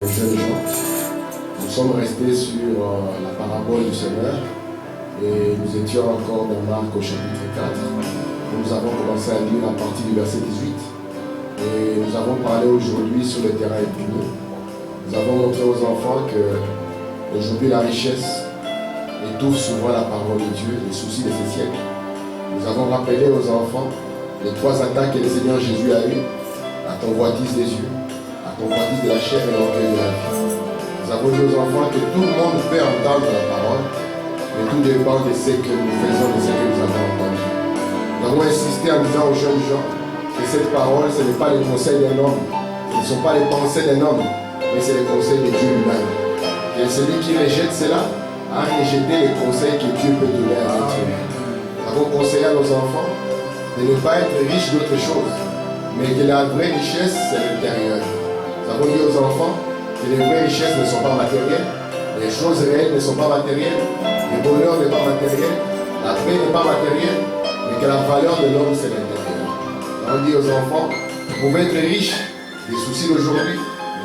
Jeunes gens, nous sommes restés sur la parabole du Seigneur et nous étions encore dans Marc au chapitre 4. Nous avons commencé à lire à partir du verset 18 et nous avons parlé aujourd'hui sur le terrain épineux. Nous avons montré aux enfants que aujourd'hui la richesse étouffe souvent la parole de Dieu, les soucis de ces siècles. Nous avons rappelé aux enfants les 3 attaques que le Seigneur Jésus a eues: la convoitise des yeux, la convoitise de la chair et l'orgueil de la vie. Nous avons dit aux enfants que tout le monde peut entendre la parole, mais tout dépend de ce que nous faisons, de ce que nous avons entendu. Nous avons insisté en disant aux jeunes gens que cette parole, ce n'est pas les conseils d'un homme, ce ne sont pas les pensées d'un homme, mais c'est les conseils de Dieu lui-même. Et celui qui rejette cela a rejeté les conseils que Dieu peut donner à l'être humain. Nous avons conseillé à nos enfants de ne pas être riches d'autre chose, mais que la vraie richesse, c'est l'intérieur. Nous avons dit aux enfants que les vraies richesses ne sont pas matérielles, les choses réelles ne sont pas matérielles, le bonheur n'est pas matériel, la paix n'est pas matérielle, mais que la valeur de l'homme, c'est l'intérieur. Nous avons dit aux enfants, vous pouvez être riche des soucis d'aujourd'hui,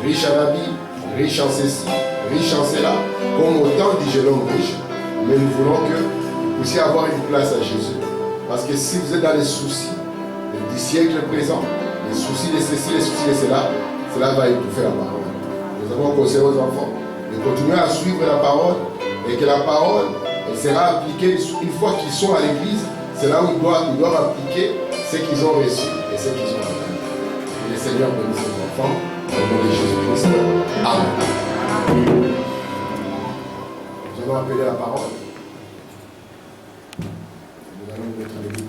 riche en habits, riche en ceci, riche en cela, comme autant dit l'homme riche, mais nous voulons que vous puissiez avoir une place à Jésus. Parce que si vous êtes dans les soucis du siècle présent, les soucis de ceci, les soucis de cela, cela va étouffer la parole. Nous avons conseillé aux enfants de continuer à suivre la parole et que la parole elle sera appliquée une fois qu'ils sont à l'église. C'est là où ils doivent appliquer ce qu'ils ont reçu et ce qu'ils ont entendu. Que le Seigneur bénisse ses enfants au nom de Jésus-Christ. Amen. Nous allons appeler la parole. Nous allons mettre l'église.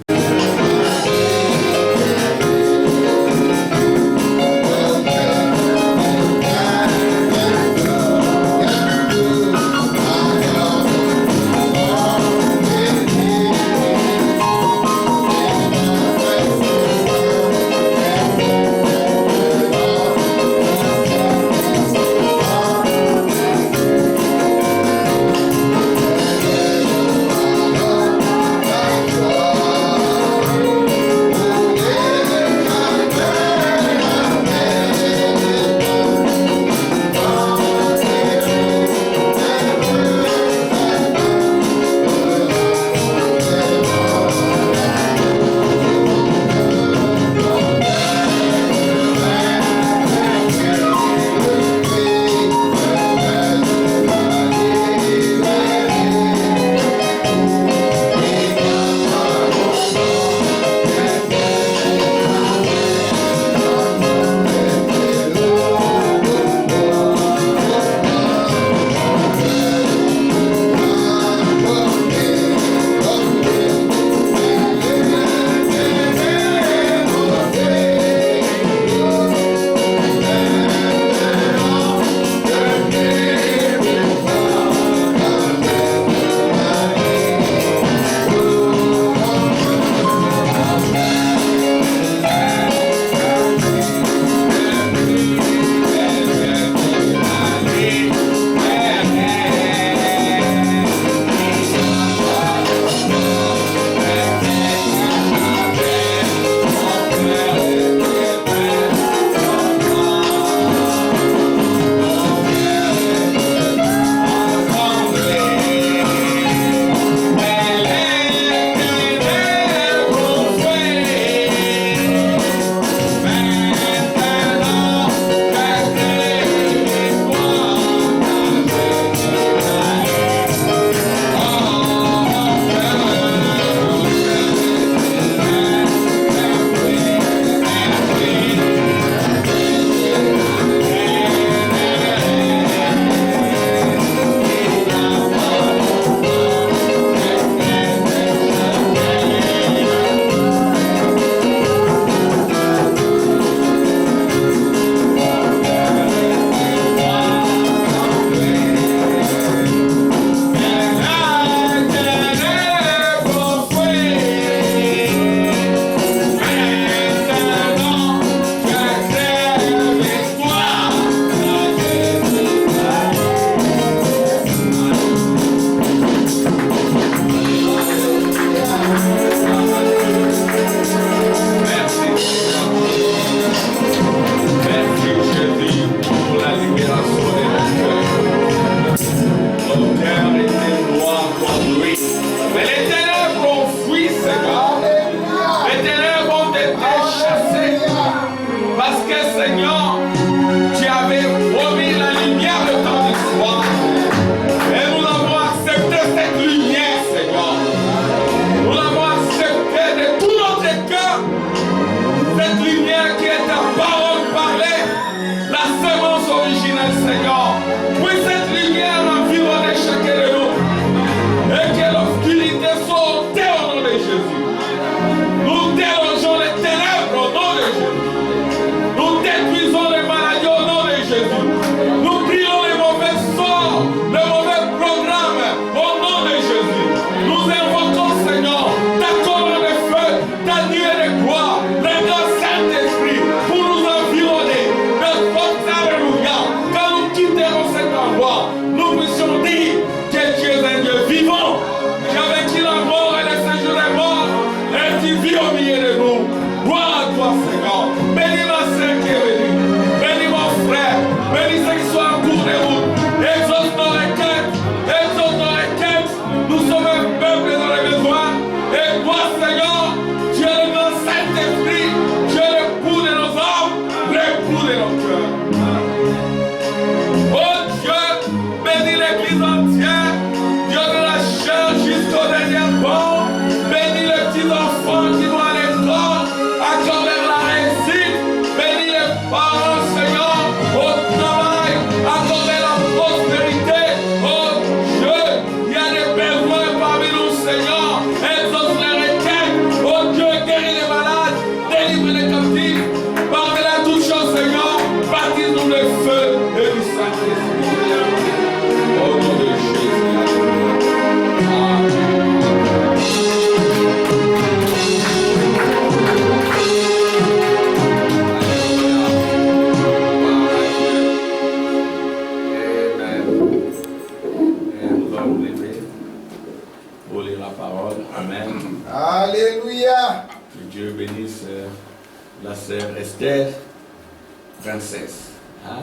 princesse. Hein?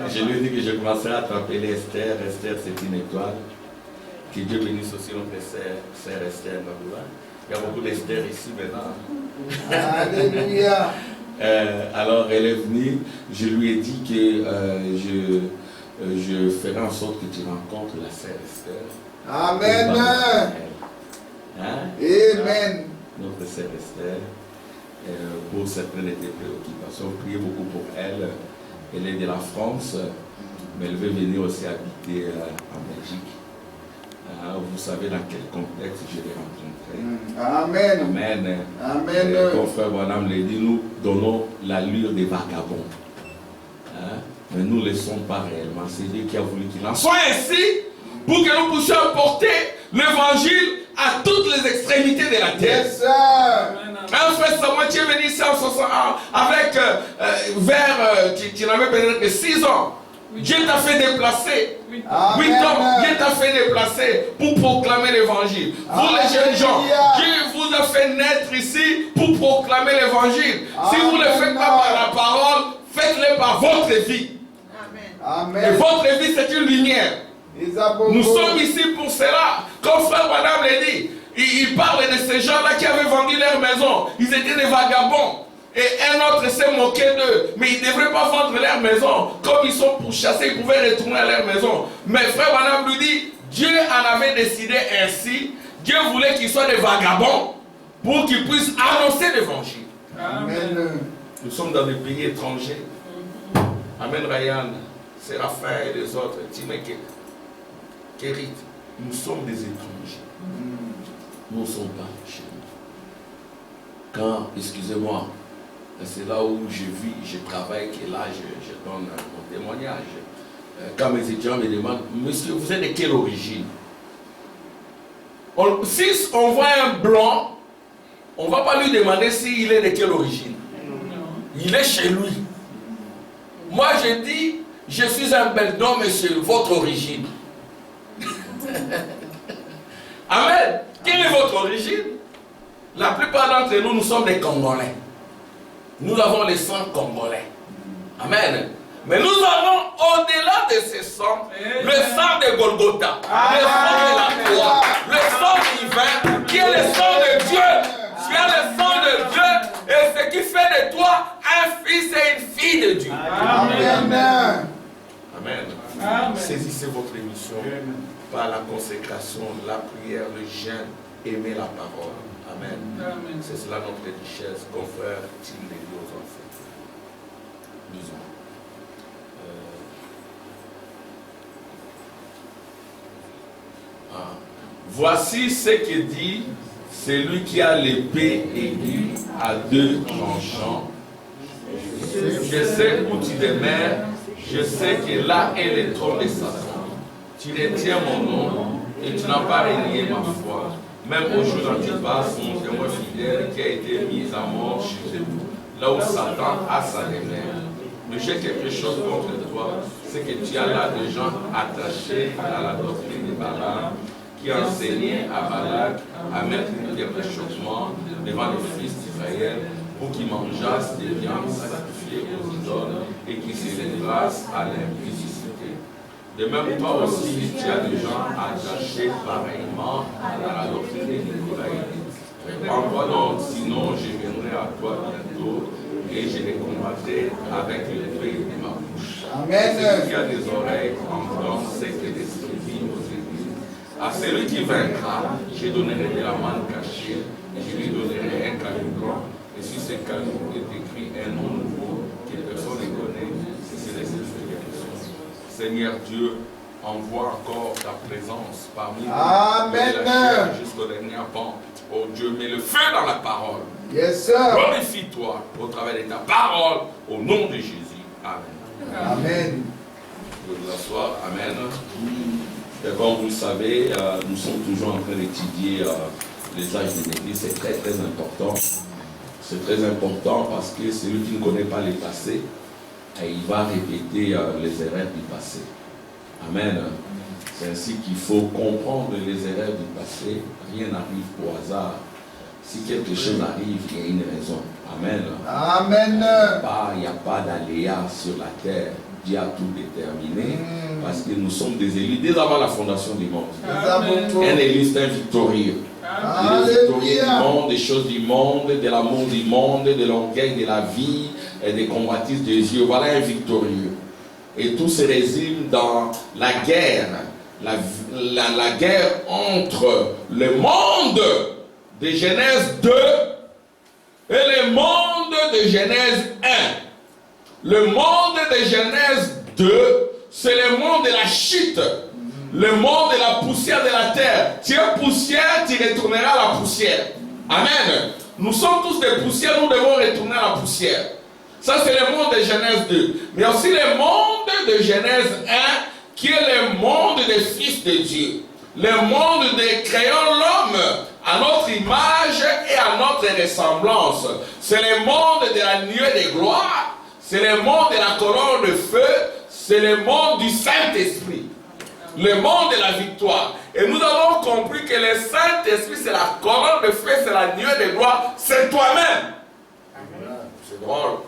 Je lui ai dit que je commencerai à t'appeler Esther. Esther, c'est une étoile. Que Dieu bénisse aussi notre sœur Esther. Il y a beaucoup d'Esther ici maintenant. Alléluia. Alors elle est venue, je lui ai dit que je ferai en sorte que tu rencontres la sœur Esther. Amen. Hein? Amen. Notre sœur Esther, pour certaines de tes préoccupations, priez beaucoup pour elle. Elle est de la France, mais elle veut venir aussi habiter en Belgique. Vous savez dans quel contexte je l'ai rencontré. Amen. Amen. Amen. Comme frère Bonham l'a dit, nous donnons l'allure des vagabonds. Hein? Mais nous ne le sommes pas réellement. C'est Dieu qui a voulu qu'il en soit ainsi pour que nous puissions apporter l'évangile à toutes les extrémités de la terre. Yes, sir. Un frère Samuel, tu es venu ici en 61 avec tu n'avais peut-être que 6 ans. Dieu t'a fait déplacer. 8 ans, Dieu t'a fait déplacer pour proclamer l'évangile. Vous les jeunes gens, Dieu vous a fait naître ici pour proclamer l'évangile. Si vous ne le faites pas par la parole, faites-le par votre vie. Amen. Et votre vie, c'est une lumière. Nous sommes ici pour cela. Comme frère Madame l'a dit, il parle de ces gens-là qui avaient vendu leur maison. Ils étaient des vagabonds. Et un autre s'est moqué d'eux. Mais ils ne devraient pas vendre leur maison. Comme ils sont pourchassés, ils pouvaient retourner à leur maison. Mais frère Madame lui dit, Dieu en avait décidé ainsi. Dieu voulait qu'ils soient des vagabonds pour qu'ils puissent annoncer l'évangile. Amen. Nous sommes dans des pays étrangers. Amen Ryan, Séraphin et les autres, Timeke, Kérit. Nous sommes des étrangers. Nous ne sommes pas chez nous. Quand, excusez-moi, c'est là où je vis, je travaille, que là je donne mon témoignage. Quand mes étudiants me demandent, monsieur, vous êtes de quelle origine? Si on voit un blanc, on ne va pas lui demander s'il est de quelle origine. Il est chez lui. Moi je dis, je suis un Belgian, mais c'est votre origine. Amen. Quelle est votre origine? La plupart d'entre nous, nous sommes des Congolais. Nous avons le sang congolais. Amen. Mais nous avons au-delà de ce sang, le sang de Golgotha, le sang de la croix, le sang divin, qui est le sang de Dieu. Tu as le sang de Dieu, et ce qui fait de toi un fils et une fille de Dieu. Amen. Amen. Amen. Saisissez votre émission par la consécration, la prière, le jeûne, aimer la parole. Amen. C'est cela notre richesse, confrère Tim l'a dit aux enfants. Disons. Voici ce que dit celui qui a l'épée aiguë à 2 tranchants. Je sais où tu demeures, je sais que là est le trône de Satan. Tu détiens mon nom et tu n'as pas renié ma foi. Même au jour d'Antipas, mon témoin fidèle qui a été mis à mort chez vous, là où Satan a sa demeure. Mais j'ai quelque chose contre toi, c'est que tu as là des gens attachés à la doctrine de Balaam, qui enseignait à Balak à mettre des réchauffements devant les fils d'Israël pour qu'ils mangeassent des viandes sacrifiées aux idoles et qu'ils se livrassent à l'impudicité. De même, toi aussi, tu as des gens attachés pareillement à la doctrine des Nicolaïtes. Envoie donc, sinon je viendrai à toi bientôt et je les combattrai avec l'épée de ma bouche. Amen. Celui qui a des oreilles entend ce que l'Esprit dit aux églises. À celui qui vaincra, je donnerai de la manne cachée et je lui donnerai un caillou blanc. Et sur ce caillou est écrit un nom nouveau que personne ne connaît, c'est l'Esprit de Dieu. Seigneur Dieu, envoie encore ta présence parmi nous. Amen. Jusqu'au dernier pan. Oh Dieu, mets le feu dans la parole. Yes, sir. Glorifie-toi au travers de ta parole, au nom de Jésus. Amen. Amen. Vous vous asseoir. Amen. Et comme vous le savez, nous sommes toujours en train d'étudier les âges de l'Église. C'est très très important. C'est très important parce que celui qui ne connaît pas le passé, il va répéter les erreurs du passé. Amen. C'est ainsi qu'il faut comprendre les erreurs du passé. Rien n'arrive au hasard. Si quelque chose arrive, il y a une raison. Amen. Amen. Il n'y a pas d'aléa sur la terre. Dieu a tout déterminé. Parce que nous sommes des élus dès avant la fondation du monde. Un élu, c'est un victorieux. Il est victorieux du monde, des choses du monde, de l'amour du monde, de l'orgueil de la vie, et des convoitises des yeux. Voilà un victorieux. Et tout se résume dans la guerre. La guerre entre le monde de Genèse 2 et le monde de Genèse 1. Le monde de Genèse 2, c'est le monde de la chute. Le monde de la poussière de la terre. Tu es poussière, tu retourneras à la poussière. Amen. Nous sommes tous des poussières, nous devons retourner à la poussière. Ça, c'est le monde de Genèse 2. Mais aussi le monde de Genèse 1, qui est le monde des fils de Dieu. Le monde de créant l'homme à notre image et à notre ressemblance. C'est le monde de la nuée de gloire. C'est le monde de la colonne de feu. C'est le monde du Saint-Esprit. Le monde de la victoire. Et nous avons compris que le Saint-Esprit, c'est la colonne de feu, c'est la nuée de gloire. C'est toi-même. C'est drôle.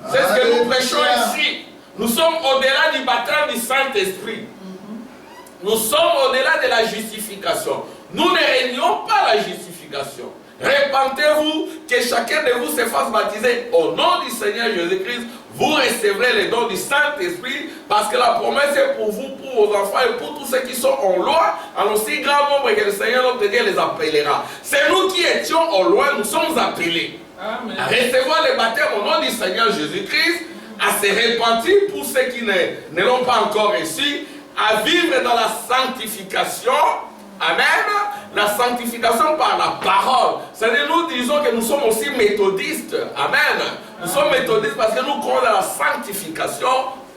C'est ce que nous prêchons ici. Nous sommes au-delà du baptême du Saint-Esprit. Nous sommes au-delà de la justification. Nous ne régnons pas la justification. Repentez-vous, que chacun de vous se fasse baptiser au nom du Seigneur Jésus-Christ. Vous recevrez les dons du Saint-Esprit, parce que la promesse est pour vous, pour vos enfants et pour tous ceux qui sont en loin, en aussi grand nombre que le Seigneur notre Dieu les appellera. C'est nous qui étions au loin, nous sommes appelés. Amen. À recevoir le baptême au nom du Seigneur Jésus-Christ, à se repentir pour ceux qui ne l'ont pas encore reçu, à vivre dans la sanctification. Amen. La sanctification par la parole. C'est-à-dire, nous disons que nous sommes aussi méthodistes. Amen. Nous sommes méthodistes parce que nous croyons dans la sanctification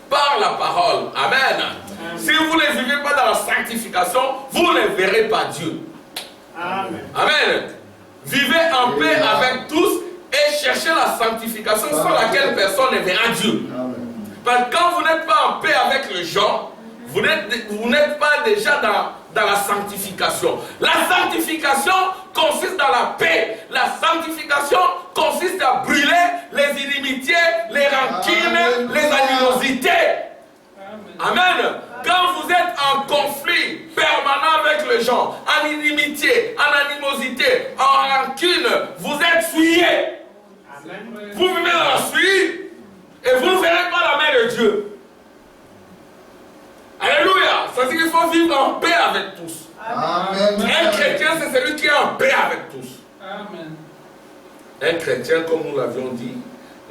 par la parole. Amen. Si vous ne vivez pas dans la sanctification, vous ne verrez pas Dieu. Amen. Amen. Vivez en paix avec tous et cherchez la sanctification sans laquelle personne ne verra Dieu. Parce que quand vous n'êtes pas en paix avec les gens, vous n'êtes pas déjà dans la sanctification. La sanctification consiste dans la paix. La sanctification consiste à brûler les inimitiés, les rancines, les animosités. Amen. Quand vous êtes en conflit permanent avec les gens, en inimitié, en animosité, en rancune, vous êtes souillés. Vous vivez dans la souille et vous ne verrez pas la main de Dieu. Alléluia. Ça veut dire qu'il faut vivre en paix avec tous. Amen. Un chrétien, c'est celui qui est en paix avec tous. Amen. Un chrétien, comme nous l'avions dit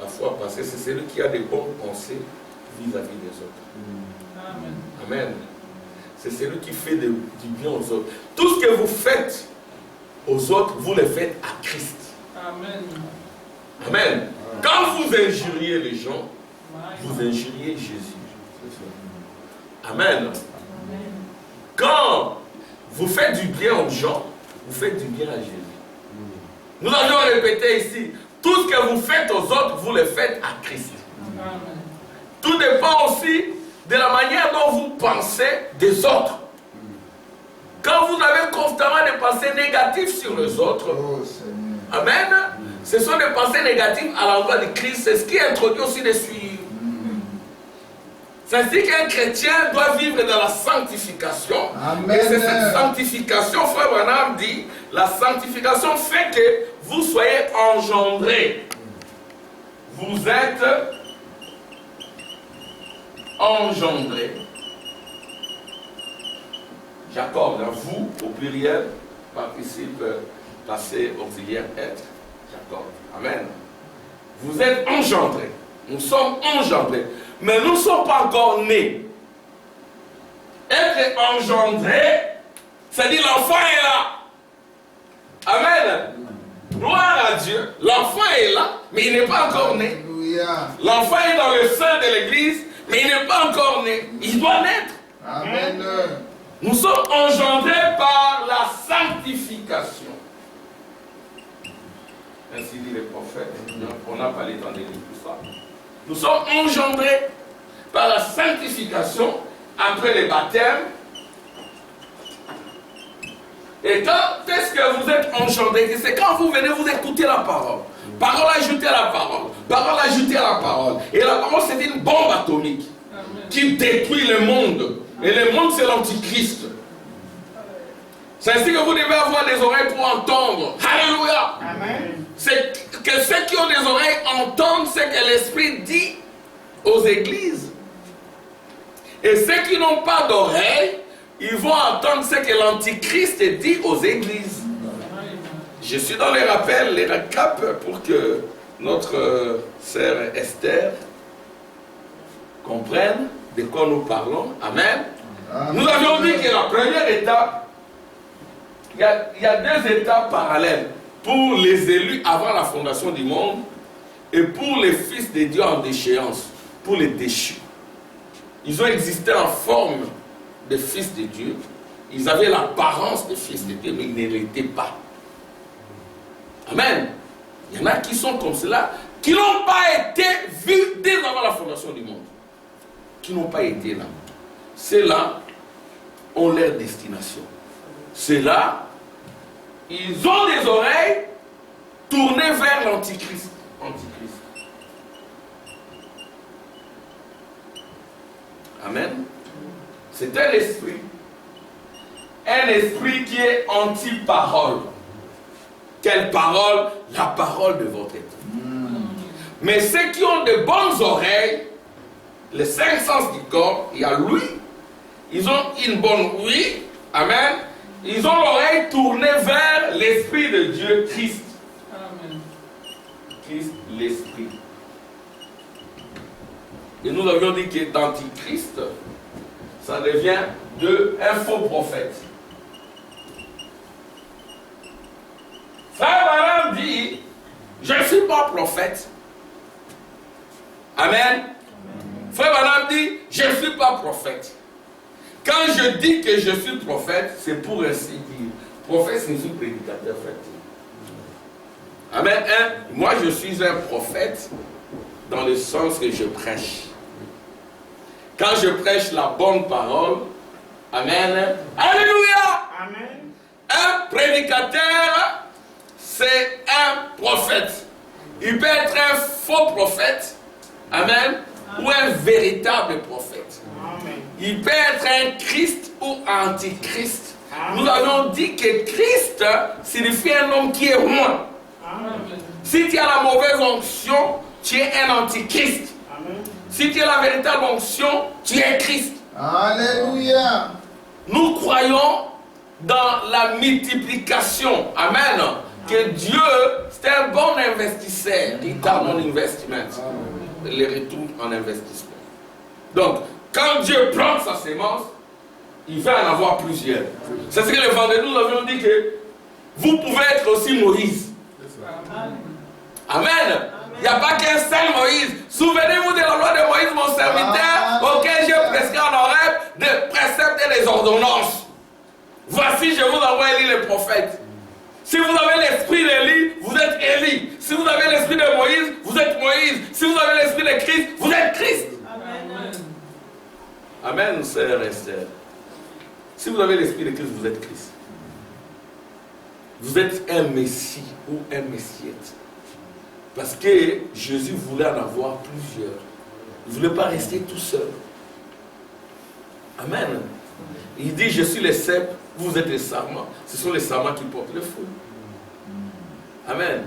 la fois passée, c'est celui qui a des bonnes pensées vis-à-vis des autres. Amen. Amen. C'est celui qui fait du bien aux autres. Tout ce que vous faites aux autres, vous le faites à Christ. Amen. Amen. Quand vous injuriez les gens, vous injuriez Jésus. Amen. Quand vous faites du bien aux gens, vous faites du bien à Jésus. Nous avions répété ici, tout ce que vous faites aux autres, vous le faites à Christ. Amen. Tout dépend aussi de la manière dont vous pensez des autres. Quand vous avez constamment des pensées négatives sur les autres, amen, ce sont des pensées négatives à l'endroit de Christ. C'est ce qui introduit aussi les suivis. C'est ainsi qu'un chrétien doit vivre dans la sanctification. Amen. Et c'est cette sanctification, frère Branham dit, la sanctification fait que vous soyez engendrés. Vous êtes engendrés. J'accorde à vous, au pluriel, participe passé, auxiliaire, être. J'accorde. Amen. Vous êtes engendrés. Nous sommes engendrés. Mais nous ne sommes pas encore nés. Être engendré, c'est-à-dire l'enfant est là. Amen. Gloire à Dieu. L'enfant est là, mais il n'est pas encore né. L'enfant est dans le sein de l'église, mais il n'est pas encore né. Il doit naître. Amen. Nous sommes engendrés par la sanctification. Ainsi dit le prophète. On n'a pas le temps de lire tout ça. Nous sommes engendrés par la sanctification après le baptême. Et quand est-ce que vous êtes enchanté? C'est quand vous venez, vous écoutez la parole. Parole ajoutée à la parole. Parole ajoutée à la parole. Et la parole, c'est une bombe atomique qui détruit le monde. Et le monde, c'est l'antichrist. C'est ainsi que vous devez avoir des oreilles pour entendre. Alléluia. C'est que ceux qui ont des oreilles entendent ce que l'Esprit dit aux églises. Et ceux qui n'ont pas d'oreilles, ils vont entendre ce que l'Antichrist dit aux églises. Je suis dans les rappels, les récaps pour que notre sœur Esther comprenne de quoi nous parlons. Amen. Nous avions dit que la première étape, il y a deux étapes parallèles pour les élus avant la fondation du monde et pour les fils de Dieu en déchéance, pour les déchus. Ils ont existé en forme de fils de Dieu. Ils avaient l'apparence de fils de Dieu, mais ils ne l'étaient pas. Amen. Il y en a qui sont comme cela, qui n'ont pas été vus dès avant la fondation du monde. Qui n'ont pas été là. Ceux-là ont leur destination. Ceux-là, ils ont des oreilles tournées vers l'Antichrist. Amen. C'est un esprit. Un esprit qui est anti-parole. Quelle parole? La parole de votre État. Mais ceux qui ont de bonnes oreilles, les cinq sens du corps, il y a l'ouïe. Ils ont une bonne ouïe. Amen. Ils ont l'oreille tournée vers l'Esprit de Dieu, Christ. Amen. Christ, l'Esprit. Et nous avions dit que d'antichrist, ça devient un faux prophète. Frère Branham dit, je ne suis pas prophète. Amen. Frère Branham dit, je ne suis pas prophète. Quand je dis que je suis prophète, c'est pour ainsi dire. Prophète signifie prédicateur, frère. Amen. Moi, je suis un prophète dans le sens que je prêche. Quand je prêche la bonne parole, amen. Alléluia. Amen. Un prédicateur, c'est un prophète. Il peut être un faux prophète, amen, ou un véritable prophète. Amen. Il peut être un Christ ou antichrist. Amen. Nous avons dit que Christ signifie un homme qui est loin. Amen. Si tu as la mauvaise onction, tu es un antichrist. Amen. Si tu as la véritable onction, tu es Christ. Alléluia. Nous croyons dans la multiplication. Amen. Que Dieu, c'est un bon investisseur. Return on investment. Les retours en investissement. Donc, quand Dieu plante sa sémence, il va en avoir plusieurs. C'est ce que le vendredi nous avions dit que vous pouvez être aussi Moïse. Amen. Il n'y a pas qu'un seul Moïse. Souvenez-vous de la loi de Moïse, mon serviteur, auquel j'ai prescrit en Horeb des préceptes et des ordonnances. Voici, je vous envoie Élie le prophète. Si vous avez l'esprit d'Élie, vous êtes Élie. Si vous avez l'esprit de Moïse, vous êtes Moïse. Si vous avez l'esprit de Christ, vous êtes Christ. Amen. Amen, sœur Esther. Si vous avez l'esprit de Christ, vous êtes Christ. Vous êtes un Messie ou un Messiette. Parce que Jésus voulait en avoir plusieurs. Il ne voulait pas rester tout seul. Amen. Il dit, je suis le cep, vous êtes les sarments. Ce sont les sarments qui portent le fruit. Amen.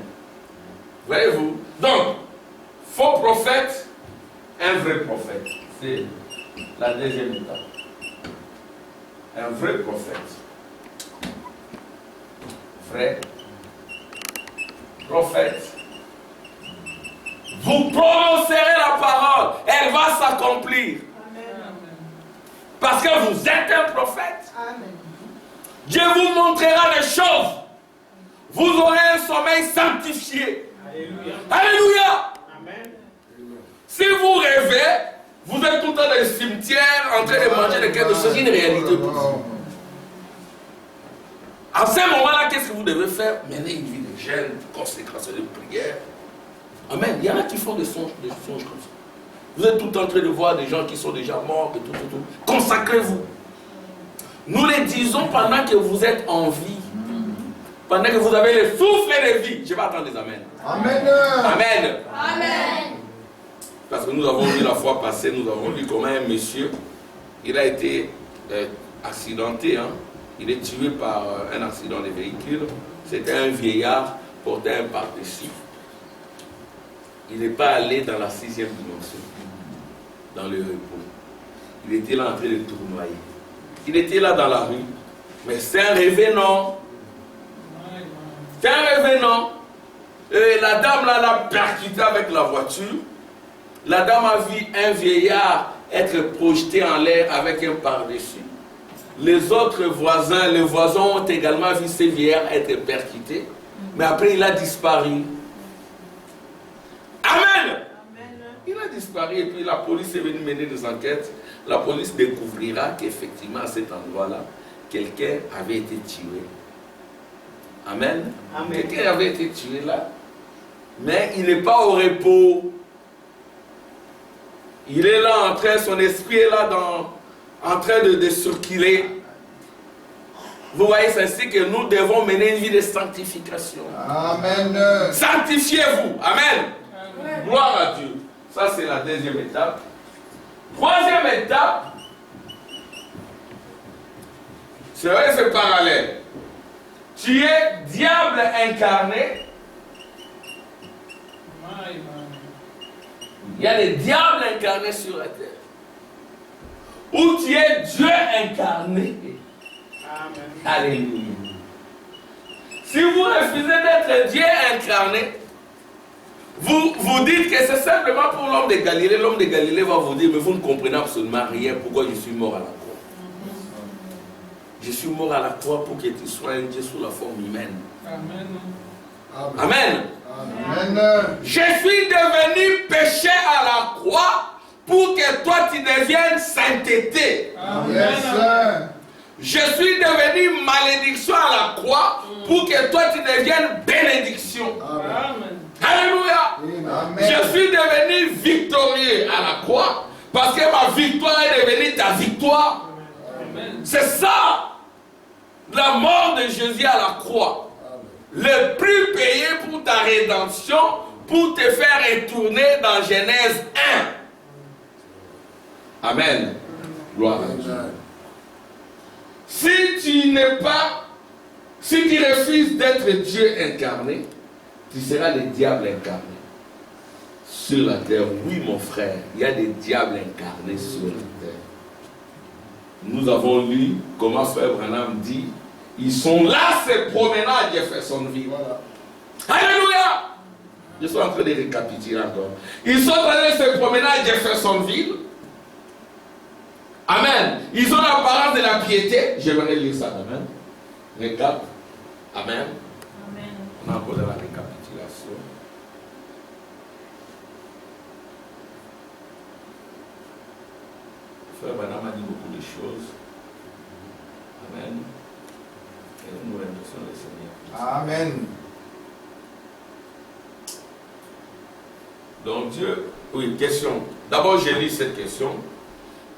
Voyez-vous? Donc, faux prophète, un vrai prophète. C'est la deuxième étape. Un vrai prophète. Vrai prophète. Vous prononcerez la parole, elle va s'accomplir. Parce que vous êtes un prophète. Amen. Dieu vous montrera des choses. Vous aurez un sommeil sanctifié. Alléluia. Alléluia. Amen. Si vous rêvez, vous êtes tout le temps dans le cimetière en train de manger quelque chose. C'est une réalité pour vous. En ce moment-là, qu'est-ce que vous devez faire? Mener une vie de jeûne, de consécration, de prière. Amen. Il y en a qui font des songes comme ça. Vous êtes tout le temps en train de voir des gens qui sont déjà morts et tout. Consacrez-vous. Nous les disons pendant que vous êtes en vie. pendant que vous avez le souffle de vie. Je vais attendre des amens. Amen. Amen. Amen. Parce que nous avons vu la fois passée, nous avons vu comment un monsieur, il a été accidenté, hein. Il est tué par un accident de véhicule. C'était un vieillard porté un par-dessus. Il n'est pas allé dans la 6e dimension, dans le repos. Il était là en train de tournoyer. Il était là dans la rue. Mais c'est un révénement. C'est un révénement. Et la dame là l'a percuté avec la voiture. La dame a vu un vieillard être projeté en l'air avec un par-dessus. Les autres voisins, les voisins ont également vu ce vieillard être percuté. Mais après, il a disparu. Amen. Il a disparu et puis la police est venue mener des enquêtes. La police découvrira qu'effectivement, à cet endroit-là, quelqu'un avait été tué. Amen. Quelqu'un avait été tué là. Mais il n'est pas au repos. Il est là en train, son esprit est là en train de circuler. Vous voyez, c'est ainsi que nous devons mener une vie de sanctification. Amen. Sanctifiez-vous. Amen. Gloire à Dieu. Ça, c'est la deuxième étape. Troisième étape, c'est vrai, c'est parallèle. Tu es diable incarné. Il y a des diables incarnés sur la terre. Ou tu es Dieu incarné. Amen. Alléluia. Si vous refusez d'être Dieu incarné, vous dites que c'est simplement pour l'homme de Galilée. L'homme de Galilée va vous dire, mais vous ne comprenez absolument rien pourquoi je suis mort à la croix. Je suis mort à la croix pour que tu sois un Dieu sous la forme humaine. Amen. Amen. Amen. Je suis devenu péché à la croix pour que toi tu deviennes sainteté. Amen. Je suis devenu malédiction à la croix pour que toi tu deviennes bénédiction. Amen. Alléluia. Amen. Je suis devenu victorieux à la croix parce que ma victoire est devenue ta victoire. C'est ça, la mort de Jésus à la croix. Le prix payé pour ta rédemption, pour te faire retourner dans Genèse 1. Amen. Gloire à Dieu. Si tu refuses d'être Dieu incarné, tu seras le diable incarné sur la terre. Oui, mon frère, il y a des diables incarnés sur la terre. Nous avons lu comment frère Branham dit, ils sont là se promenant à Jeffersonville. Voilà. Alléluia! Je suis en train de récapituler encore. Ils sont en train de se promener à Jeffersonville. Amen. Ils ont l'apparence de la piété. J'aimerais lire ça. Amen. Récap. Amen. Amen. On a encore de la récapitulation. Frère Branham a dit beaucoup de choses. Amen. Et nous remercions le Seigneur. Amen. Donc Dieu, oui, question. D'abord, j'ai lu cette question.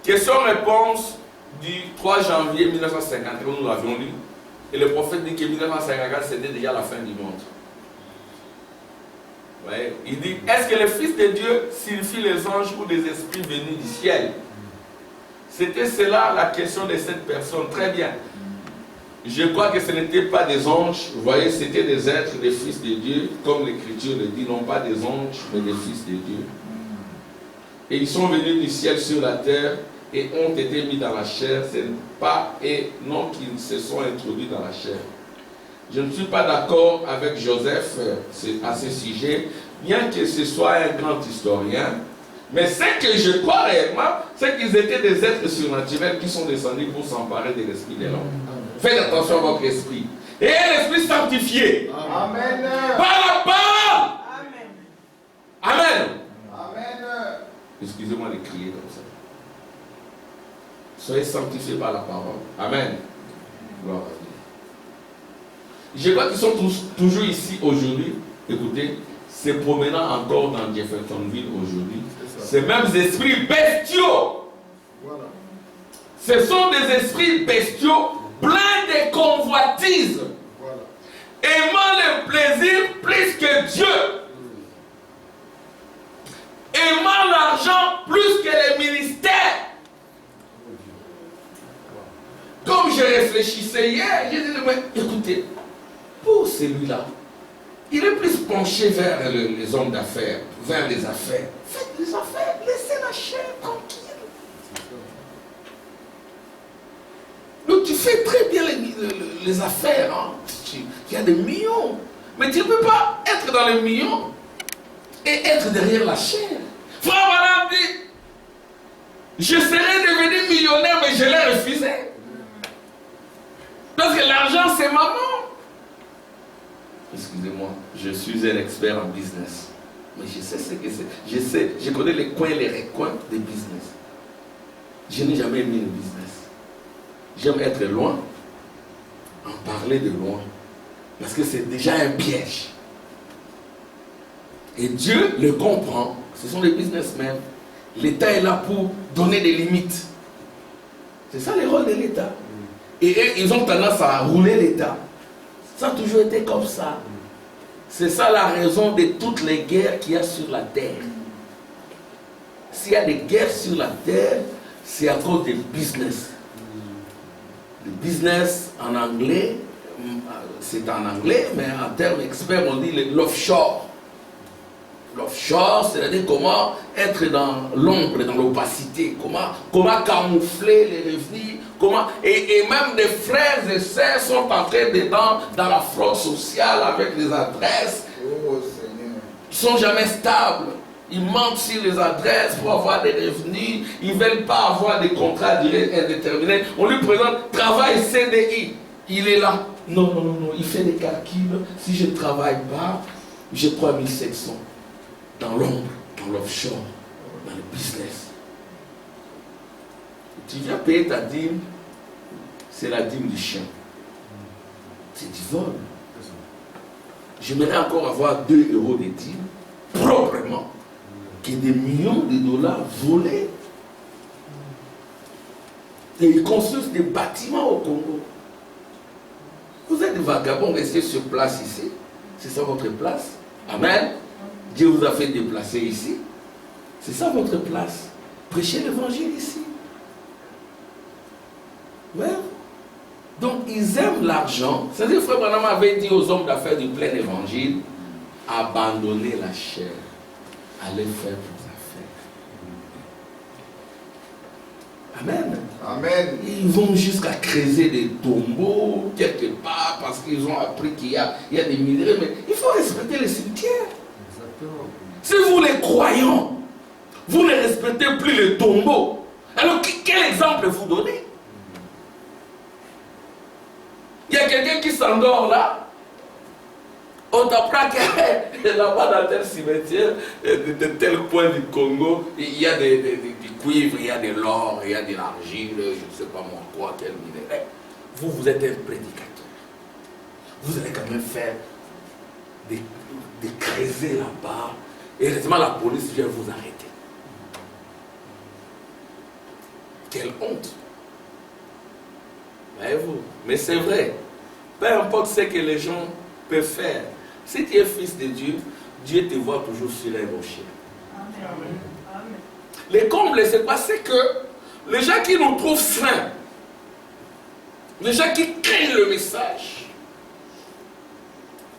Question-réponse du 3 janvier 1954, nous l'avions lu. Et le prophète dit que 1954, c'était déjà la fin du monde. Ouais. Il dit, est-ce que le Fils de Dieu signifie les anges ou des esprits venus du ciel? C'était cela la question de cette personne. Très bien. Je crois que ce n'était pas des anges. Vous voyez, c'était des êtres, des fils de Dieu, comme l'Écriture le dit, non pas des anges, mais des fils de Dieu. Et ils sont venus du ciel sur la terre et ont été mis dans la chair. Ce n'est pas et non qu'ils se sont introduits dans la chair. Je ne suis pas d'accord avec Joseph à ce sujet, bien que ce soit un grand historien. Mais ce que je crois réellement, c'est qu'ils étaient des êtres surnaturels qui sont descendus pour s'emparer de l'esprit de l'homme. Faites attention à votre esprit. Et un esprit sanctifié. Amen. Par la parole. Amen. Amen. Amen. Excusez-moi de crier comme ça. Soyez sanctifiés par la parole. Amen. Gloire à Dieu. Je crois qu'ils sont toujours ici aujourd'hui. Écoutez, se promenant encore dans Jeffersonville aujourd'hui. Ces mêmes esprits bestiaux. Voilà. Ce sont des esprits bestiaux pleins de convoitises. Voilà. aimant le plaisir plus que Dieu, aimant l'argent plus que les ministères. Comme je réfléchissais hier, j'ai dit, mais écoutez, pour celui-là, il est plus penché vers les hommes d'affaires, vers les affaires. Faites les affaires, laissez la chair tranquille. Donc tu fais très bien les affaires, hein. Il y a des millions, mais tu ne peux pas être dans les millions et être derrière la chair. Frère Branham dit, je serais devenu millionnaire, mais je l'ai refusé. Parce que l'argent, c'est maman. Excusez-moi, je suis un expert en business. Mais je sais ce que c'est. Je connais les coins et les recoins des business. Je n'ai jamais aimé le business. J'aime être loin, en parler de loin. Parce que c'est déjà un piège. Et Dieu le comprend. Ce sont des businessmen. L'État est là pour donner des limites. C'est ça le rôle de l'État. Et eux, ils ont tendance à rouler l'État. Ça a toujours été comme ça. C'est ça la raison de toutes les guerres qu'il y a sur la terre. S'il y a des guerres sur la terre, c'est à cause des business. Le business en anglais, c'est en anglais, mais en termes experts, on dit l'offshore. L'offshore, c'est-à-dire comment être dans l'ombre, dans l'opacité, comment camoufler les revenus, et même des frères et sœurs sont entrés dedans dans la fraude sociale avec les adresses. Oh Seigneur. Ils ne sont jamais stables. Ils mentent sur les adresses pour avoir des revenus. Ils ne veulent pas avoir des contrats à durée indéterminée. On lui présente travail CDI. Il est là. Non, non, non, non. Il fait des calculs. Si je ne travaille pas, j'ai 3700. Dans l'ombre, dans l'offshore, dans le business. Tu viens payer ta dîme, c'est la dîme du chien. C'est du vol. J'aimerais encore avoir 2 euros de dîme, proprement, que des millions de dollars volés. Et ils construisent des bâtiments au Congo. Vous êtes des vagabonds restés sur place ici. C'est ça votre place. Amen. Dieu vous a fait déplacer ici. C'est ça votre place. Prêchez l'évangile ici. Ouais. Donc ils aiment l'argent. C'est-à-dire que Frère Branham avait dit aux hommes d'affaires du plein évangile, abandonnez la chair. Allez faire vos affaires. Amen. Amen. Ils vont jusqu'à creuser des tombeaux quelque part parce qu'ils ont appris qu'il y a des minerais. Mais il faut respecter les cimetières. Si vous les croyants, vous ne respectez plus les tombeaux, alors quel exemple vous donnez? Il y a quelqu'un qui s'endort là, on t'apprend que là-bas dans tel cimetière, de tel coin du Congo, il y a du cuivre, il y a de l'or, il y a de l'argile, je ne sais pas moi quoi, quel minerai. Vous êtes un prédicateur. Vous allez quand même faire des creuser là-bas. Et heureusement, la police vient vous arrêter. Quelle honte! Voyez-vous? Mais c'est vrai. Peu importe ce que les gens peuvent faire. Si tu es fils de Dieu, Dieu te voit toujours sur un rocher. Amen. Le comble, c'est parce que les gens qui nous trouvent saints, les gens qui craignent le message,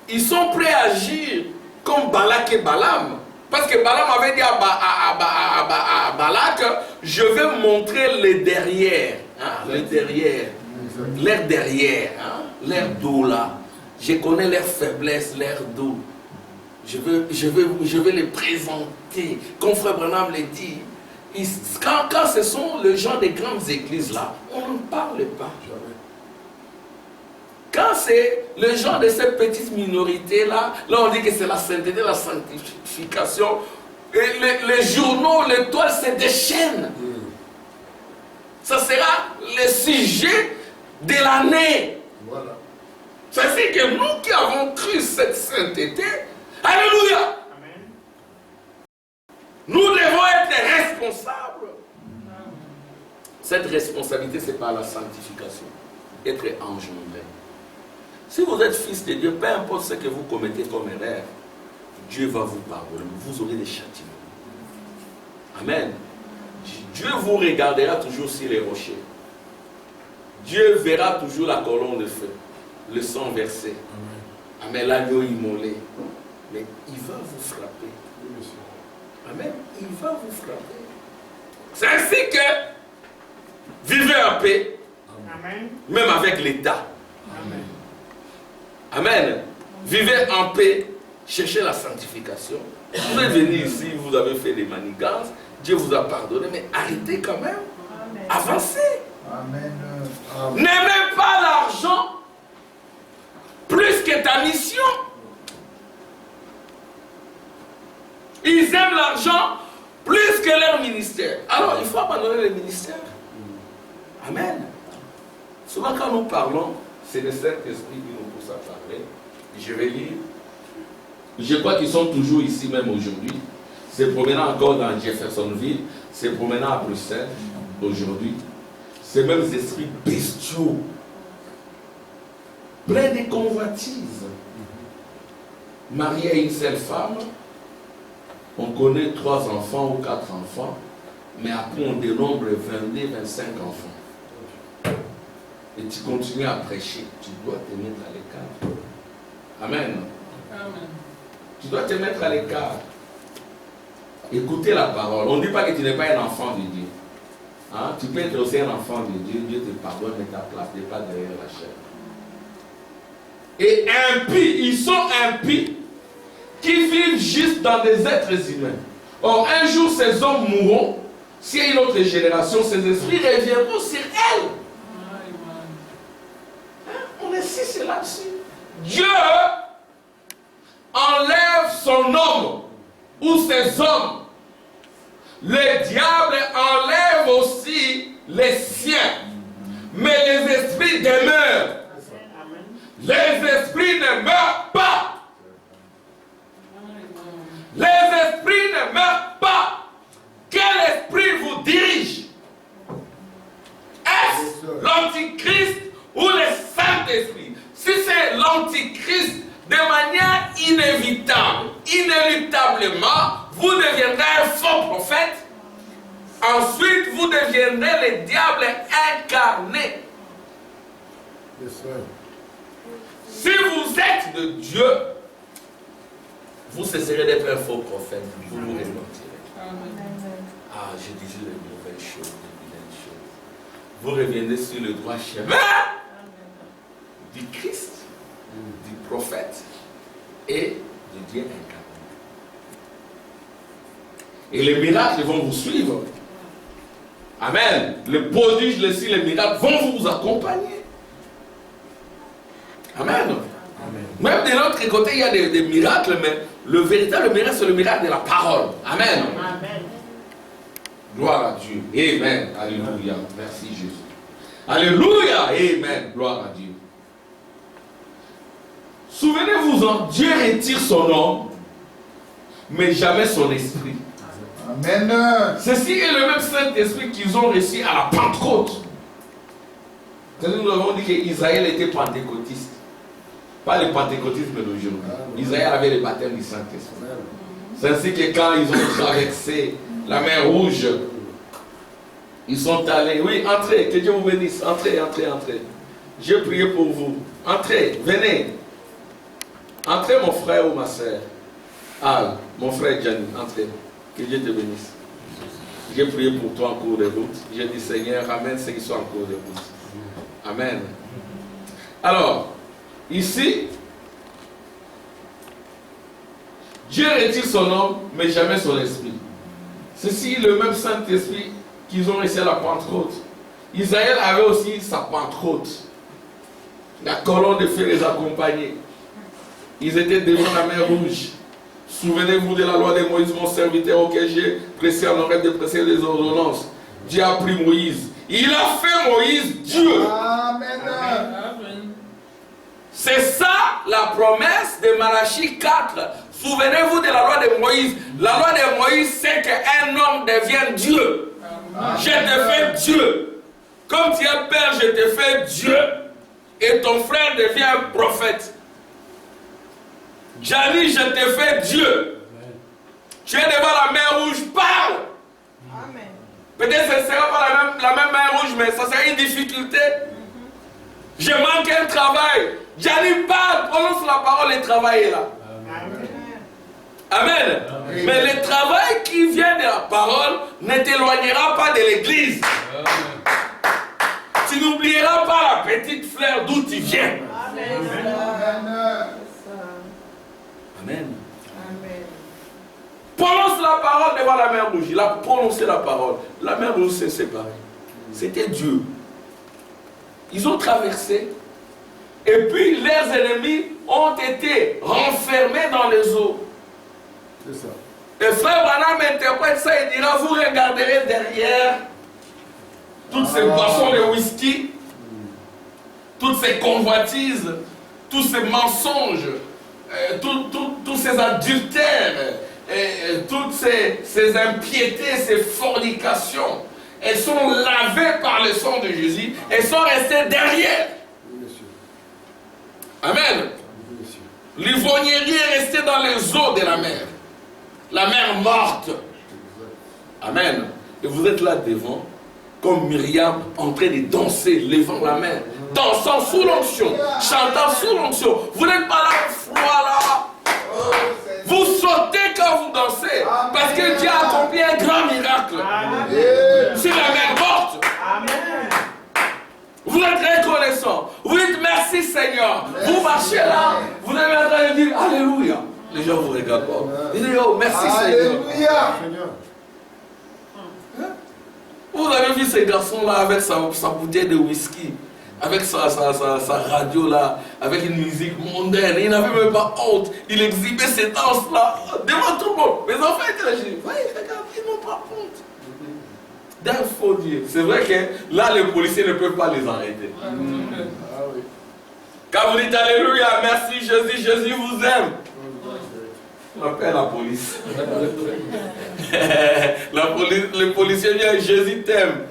ils sont prêts à agir comme Balak et Balaam. Parce que Balaam avait dit à Balak, je vais montrer les derrière, hein, les derrière, l'air derrière, hein, l'air dos là. Je connais leur faiblesse, leur dos. Je vais les présenter. Comme Frère Branham l'a dit, quand ce sont les gens des grandes églises là, on n'en parle pas. Quand c'est le genre de ces petites minorités là, on dit que c'est la sainteté, la sanctification. Et les journaux, les toiles, c'est des chaînes. Ça sera le sujet de l'année. Voilà. C'est-à-dire que nous qui avons cru cette sainteté, alléluia, amen, nous devons être responsables. Cette responsabilité, c'est pas la sanctification, être engendré. Si vous êtes fils de Dieu, peu importe ce que vous commettez comme erreur, Dieu va vous pardonner. Vous aurez des châtiments. Amen. Dieu vous regardera toujours sur les rochers. Dieu verra toujours la colonne de feu, le sang versé. Amen. L'agneau immolé. Mais il va vous frapper. Amen. Il va vous frapper. C'est ainsi que vivez en paix. Amen. Même avec l'État. Amen. Amen. Vivez en paix. Cherchez la sanctification. Vous êtes venu ici, vous avez fait des manigances. Dieu vous a pardonné, mais arrêtez quand même. Amen. Avancez. Amen. N'aimez pas l'argent plus que ta mission. Ils aiment l'argent plus que leur ministère. Alors, il faut abandonner le ministère. Amen. Souvent, quand nous parlons, c'est le Saint-Esprit qui nous pousse à parler. Je vais lire. Je crois qu'ils sont toujours ici, même aujourd'hui. C'est promenant encore dans Jeffersonville. C'est promenant à Bruxelles, aujourd'hui. Ces mêmes esprits bestiaux, pleins de convoitises. Marié à une seule femme, on connaît 3 enfants ou 4 enfants, mais après on dénombre 22, 25 enfants. Et tu continues à prêcher, tu dois te mettre à l'écart. Amen. Amen. Tu dois te mettre à l'écart. Écoutez la parole. On ne dit pas que tu n'es pas un enfant de Dieu. Hein? Tu peux être aussi un enfant de Dieu. Dieu te pardonne, mais ta place n'est pas derrière la chair. Et impies, ils sont impies, qui vivent juste dans des êtres humains. Or, un jour, ces hommes mourront. S'il y a une autre génération, ces esprits reviendront sur elles. Hein? On insiste là-dessus. Dieu enlève son homme ou ses hommes. Le diable enlève aussi les siens. Mais les esprits demeurent. Les esprits ne meurent pas. Les esprits ne meurent pas. Quel esprit vous dirige? Est-ce l'Antichrist ou le Saint-Esprit? Si c'est l'Antichrist, de manière inéluctablement, vous deviendrez un faux prophète. Ensuite, vous deviendrez le diable incarné. Si vous êtes de Dieu, vous cesserez d'être un faux prophète. Vous vous repentirez. Ah, je disais les mauvaises choses, les vilaines choses. Vous reviendrez sur le droit chemin du Christ, du prophète et de Dieu incarné. Et les miracles vont vous suivre. Amen. Les prodiges, les miracles vont vous accompagner. Amen. Amen. Même de l'autre côté, il y a des miracles, mais le véritable miracle, c'est le miracle de la parole. Amen. Amen. Gloire à Dieu. Amen. Alléluia. Merci Jésus. Alléluia. Amen. Gloire à Dieu. Souvenez-vous-en, Dieu retire son homme, mais jamais son esprit. Amen. Ceci est le même Saint-Esprit qu'ils ont reçu à la Pentecôte. Nous avons dit qu'Israël était pentecôtiste. Pas le pentecôtisme d'aujourd'hui. Israël avait le baptême du Saint-Esprit. C'est ainsi que quand ils ont traversé la mer Rouge, ils sont allés. Oui, entrez, que Dieu vous bénisse. Entrez, entrez, entrez. J'ai prié pour vous. Entrez, venez. Entrez, mon frère ou ma soeur. Ah, mon frère Gianni, entrez. Que Dieu te bénisse. J'ai prié pour toi en cours de route. J'ai dit, Seigneur, ramène ceux qui sont en cours de route. Amen. Alors, ici, Dieu retire son homme, mais jamais son esprit. Ceci est le même Saint-Esprit qu'ils ont reçu à la Pentecôte. Israël avait aussi sa Pentecôte. La colonne de feu les accompagnait. Ils étaient devant la mer Rouge. Souvenez-vous de la loi de Moïse, mon serviteur, auquel j'ai pressé en oreille de presser les ordonnances. Dieu a pris Moïse. Il a fait Moïse Dieu. Amen. C'est ça la promesse de Malachie 4. Souvenez-vous de la loi de Moïse. La loi de Moïse, c'est qu'un homme devienne Dieu. Amen. Je te fais Dieu. Comme tu es Père, je te fais Dieu. et ton frère devient un prophète. Gianni, je te fais Dieu. Tu es devant la mer rouge, parle. Amen. Peut-être que ce ne sera pas la même mer rouge, mais ça sera une difficulté. Je manque un travail. Gianni, parle, prononce la parole et travail est là. Amen. Amen. Mais le travail qui vient de la parole ne t'éloignera pas de l'église. Tu n'oublieras pas la petite fleur d'où tu viens. Amen. Amen. Amen. Prononce la parole devant la mer rouge. Il a prononcé la parole. La mer rouge s'est séparée. C'était Dieu. Ils ont traversé. Et puis leurs ennemis ont été renfermés dans les eaux. C'est ça. Et frère Branham interprète ça et dira, vous regarderez derrière toutes ces boissons de whisky, toutes ces convoitises, tous ces mensonges, tous ces adultères, toutes ces impiétés, ces fornications. Elles sont lavées par le sang de Jésus. Elles sont restées derrière. Amen. L'ivrognerie est restée dans les eaux de la mer. La mer morte. Amen. Et vous êtes là devant, comme Myriam, en train de danser, levant la main, dansant sous l'onction, chantant sous l'onction. Vous n'êtes pas là, froid là. Vous sautez quand vous dansez, parce que Dieu a accompli un grand miracle. C'est la mer morte. Amen. Vous êtes reconnaissant. Vous dites merci Seigneur. Vous marchez là, vous êtes en train de dire Alléluia. Les gens vous regardent pas. Ils disent oh merci Seigneur. Vous avez vu ces garçons là avec sa bouteille de whisky, avec sa radio là, avec une musique mondaine. Il n'avait même pas honte. Il exhibait ces danses là devant tout le monde. Mes enfants étaient là. Je dis voyez, regarde, ils n'ont pas honte. D'un faux Dieu. C'est vrai que là les policiers ne peuvent pas les arrêter. Quand vous dites Alléluia, merci Jésus, Jésus vous aime. On appelle la police. Le policier vient, Jésus t'aime.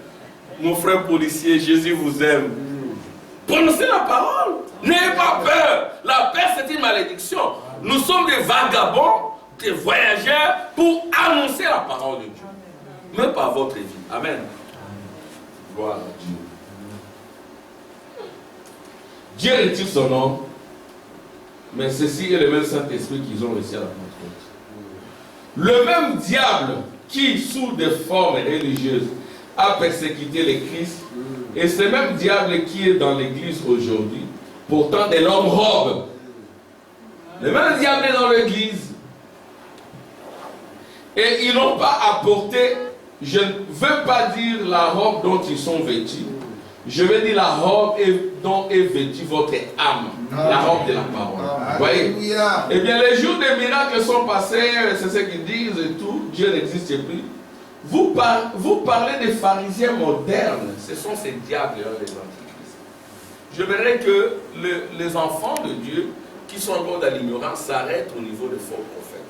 Mon frère policier, Jésus vous aime. Prononcez la parole. N'ayez pas peur. La peur, c'est une malédiction. Nous sommes des vagabonds, des voyageurs pour annoncer la parole de Dieu. Mais pas votre vie. Amen. Gloire à Dieu. Dieu retire son nom. Mais ceci est le même Saint-Esprit qu'ils ont reçu à la Pentecôte. Le même diable qui, sous des formes religieuses, a persécuté les Christ, et ce même diable qui est dans l'église aujourd'hui, portant de longues robes. Le même diable est dans l'église. Et ils n'ont pas apporté, je ne veux pas dire la robe dont ils sont vêtus, je veux dire la robe dont est vêtue votre âme. La robe de la parole. Vous voyez? Eh bien, les jours des miracles sont passés, c'est ce qu'ils disent et tout. Dieu n'existe plus. Vous parlez des pharisiens modernes. Ce sont ces diables, les antichrist. Je verrai que les enfants de Dieu qui sont encore dans l'ignorance s'arrêtent au niveau des faux prophètes.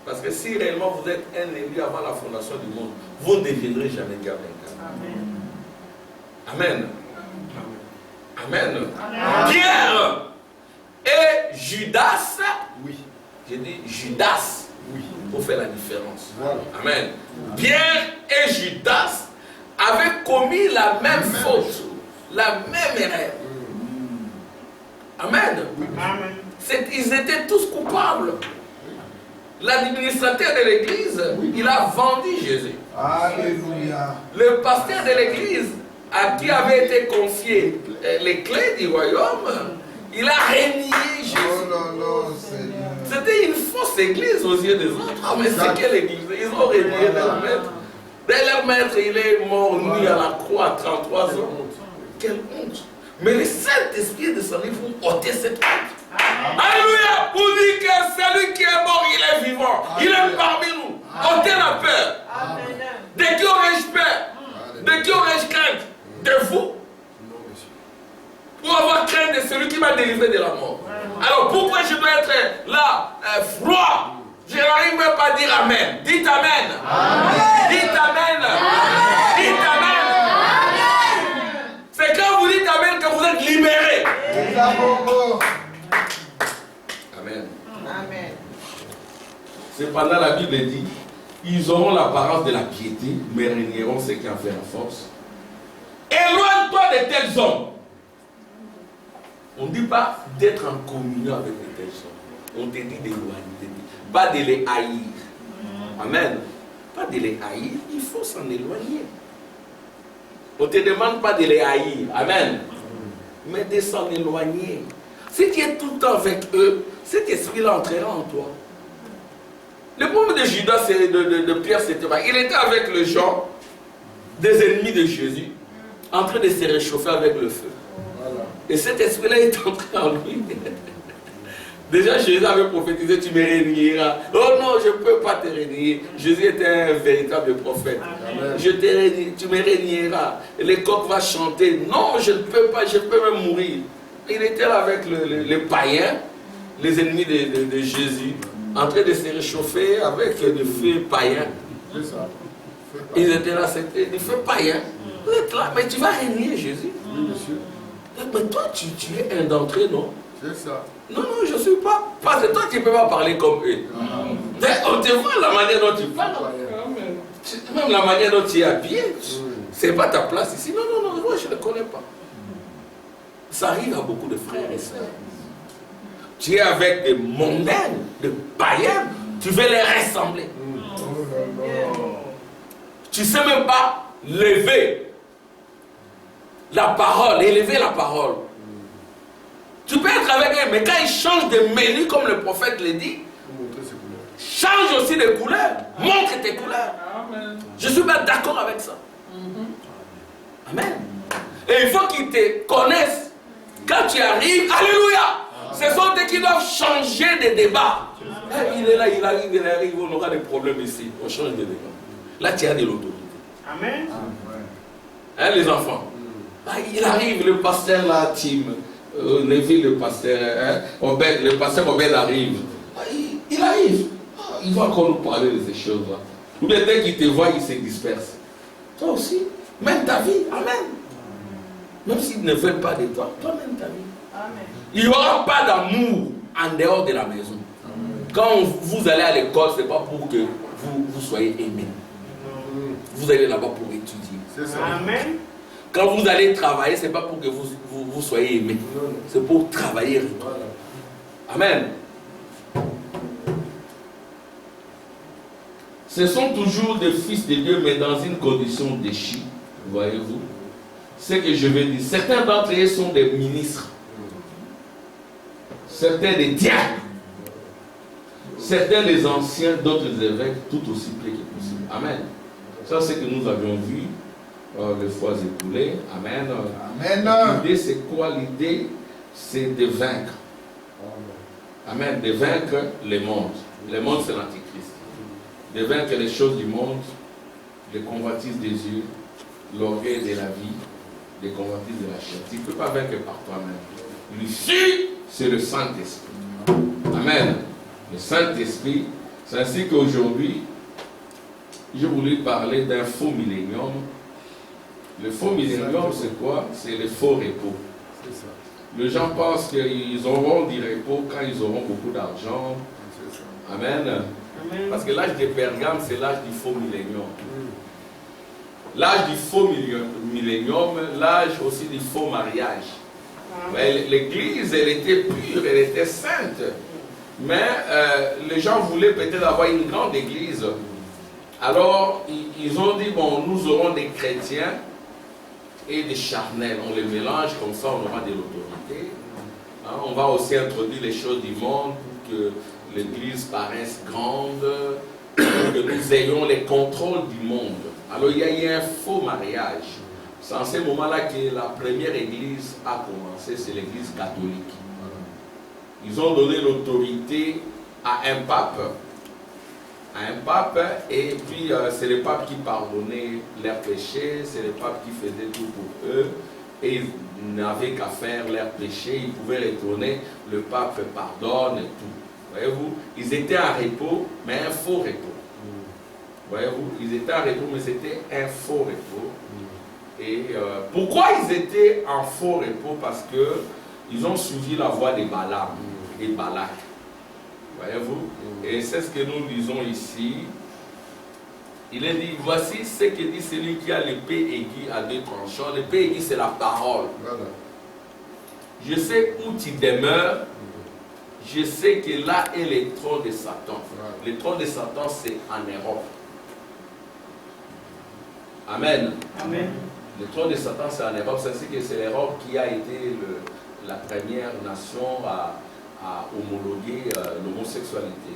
Parce que si réellement vous êtes un élu avant la fondation du monde, vous ne deviendrez jamais diable incarné. Amen. Amen. Amen. Pierre et Judas. Oui. J'ai dit Judas. Oui. Pour faire la différence. Voilà. Amen. Pierre et Judas avaient commis la même faute, la même erreur. Amen. Amen. Ils étaient tous coupables. L'administrateur de l'église, il a vendu Jésus. Alléluia. Le pasteur de l'église, à qui avait été confié les clés du royaume, il a renié Jésus. C'était une fausse église aux yeux des autres. Ah, mais c'est quelle église? Ils ont renié leur maître. Leur maître, il est mort nu à la croix à 33 ans. Quelle honte. Mais le Saint-Esprit est descendu pour ôter cette honte. Alléluia. Pour dire que celui qui est mort, il est vivant. Il est parmi nous. Ôtez la peur. De qui aurais-je peur? De qui aurais-je crainte? De vous? Pour avoir crainte de celui qui m'a délivré de la mort. Alors pourquoi je dois être là, froid? Je n'arrive même pas à dire Amen. Dites Amen. Amen. Dites Amen. Amen. Dites Amen. Amen. C'est quand vous dites Amen que vous êtes Cependant, la Bible dit, ils auront l'apparence de la piété, mais régneront ceux qui en font la force. Éloigne-toi de tels hommes. On ne dit pas d'être en communion avec de tels hommes. On te dit d'éloigner, pas de les haïr. Amen. Pas de les haïr, il faut s'en éloigner. On ne te demande pas de les haïr. Amen. Mais de s'en éloigner. Si tu es tout le temps avec eux, cet esprit-là entrera en toi. Le problème de Judas, de Pierre, c'était pas. Il était avec les gens, des ennemis de Jésus, en train de se réchauffer avec le feu. Voilà. Et cet esprit-là est entré en lui. Déjà, Jésus avait prophétisé, tu me réuniras. Oh non, je ne peux pas te réunir. Jésus était un véritable prophète. Amen. Tu me réuniras. Les coqs vont chanter. Non, je ne peux pas, je peux même mourir. Il était là avec les païens, les ennemis de Jésus, en train de se réchauffer avec du feu païen. C'est ça. Ils étaient là, c'était du feu païen. Vous êtes là, mais tu vas régner Jésus. Oui, monsieur. Mais toi, tu es un d'entre eux, non? C'est ça. Non, non, je ne suis pas. Parce que toi, tu ne peux pas parler comme eux. On te voit la manière dont tu parles. Même la manière dont tu es habillé. Ce n'est pas ta place ici. Non, non, non, moi, je ne connais pas. Ça arrive à beaucoup de frères et sœurs. Tu es avec des mondaines, des païens, tu veux les ressembler. Tu ne sais même pas lever la parole, élever la parole. Tu peux être avec eux, mais quand ils changent de menu, comme le prophète le dit, change aussi de couleurs, montre tes couleurs. Je suis bien d'accord avec ça. Amen. Et il faut qu'ils te connaissent. Quand tu arrives, alléluia, ce sont eux qui doivent changer de débat. Il est là, il arrive, on aura des problèmes ici. On change de débat. Là, tu as de l'autorité. Amen. Hein, les enfants. Il arrive, le pasteur là, Tim, Neville, le pasteur, hein, le pasteur Obed arrive. Il arrive. Il va encore nous parler de ces choses-là. Ou bien dès qu'il te voit, il se disperse. Toi aussi, mène ta vie. Amen. Même s'ils ne veulent pas de toi, toi mène ta vie. Amen. Il n'y aura pas d'amour en dehors de la maison. Amen. Quand vous allez à l'école, ce n'est pas pour que vous soyez aimés. Vous allez là-bas pour étudier. C'est ça. Amen. Quand vous allez travailler, ce n'est pas pour que vous soyez aimés. C'est pour travailler. Amen. Ce sont toujours des fils de Dieu, mais dans une condition déchue. Voyez-vous. C'est que je veux dire. Certains d'entre eux sont des ministres. Certains des diacres. Certains des anciens, d'autres des évêques, tout aussi près que possible. Amen. Ça, c'est ce que nous avions vu les fois écoulées. Amen. Amen. L'idée, c'est quoi? L'idée, c'est de vaincre. Amen. De vaincre le monde. Le monde, c'est l'antichrist. De vaincre les choses du monde, les convoitises des yeux, l'orgueil de la vie, les convoitises de la chair. Tu ne peux pas vaincre par toi-même. L'issue, c'est le Saint-Esprit. Amen. Le Saint-Esprit, c'est ainsi qu'aujourd'hui, je voulais parler d'un faux millénium. Le faux millénium, c'est quoi? C'est le faux repos. Les gens pensent qu'ils auront du repos quand ils auront beaucoup d'argent. Amen. Parce que l'âge de Pergame, c'est l'âge du faux millénium. L'âge du faux millénium, l'âge aussi du faux mariage. L'église, elle était pure, elle était sainte. Mais les gens voulaient peut-être avoir une grande église. Alors, ils ont dit, bon, nous aurons des chrétiens et des charnels. On les mélange, comme ça on aura de l'autorité. Hein, on va aussi introduire les choses du monde pour que l'église paraisse grande, que nous ayons les contrôles du monde. Alors, il y a eu un faux mariage. C'est en ce moment-là que la première église a commencé, c'est l'église catholique. Ils ont donné l'autorité à un pape. Et puis c'est le pape qui pardonnait leurs péchés, c'est le pape qui faisait tout pour eux, et ils n'avaient qu'à faire leurs péchés, ils pouvaient retourner, le pape pardonne et tout. Voyez-vous, ils étaient en repos, mais un faux repos. Voyez-vous, ils étaient en repos, mais c'était un faux repos. Et pourquoi ils étaient en faux repos? Parce qu'ils ont suivi la voie des Balaam et Balak. Voyez-vous? Et c'est ce que nous lisons ici. Il est dit, voici ce que dit celui qui a l'épée aiguë à deux tranchants. L'épée aiguë, c'est la parole. Voilà. Je sais où tu demeures. Je sais que là est le trône de Satan. Voilà. Le trône de Satan, c'est en Europe. Amen. Amen. Le trône de Satan, c'est en Europe. C'est que c'est l'Europe qui a été la première nation à homologuer l'homosexualité.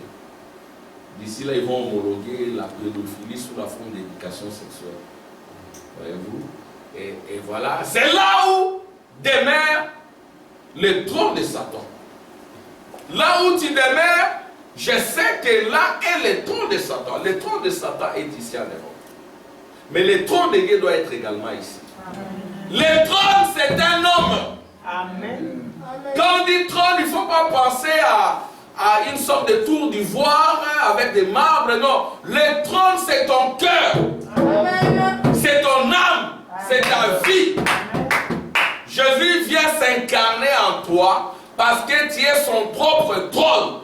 D'ici là, ils vont homologuer la pédophilie sous la forme d'éducation sexuelle. Voyez-vous? Et voilà, c'est là où demeure le trône de Satan. Là où tu demeures, je sais que là est le trône de Satan. Le trône de Satan est ici en Europe. Mais le trône de Dieu doit être également ici. Amen. Le trône, c'est un homme. Amen. Quand on dit trône, il ne faut pas penser à une sorte de tour d'ivoire avec des marbres. Non, le trône, c'est ton cœur. C'est ton âme. C'est ta vie. Jésus vient s'incarner en toi parce que tu es son propre trône,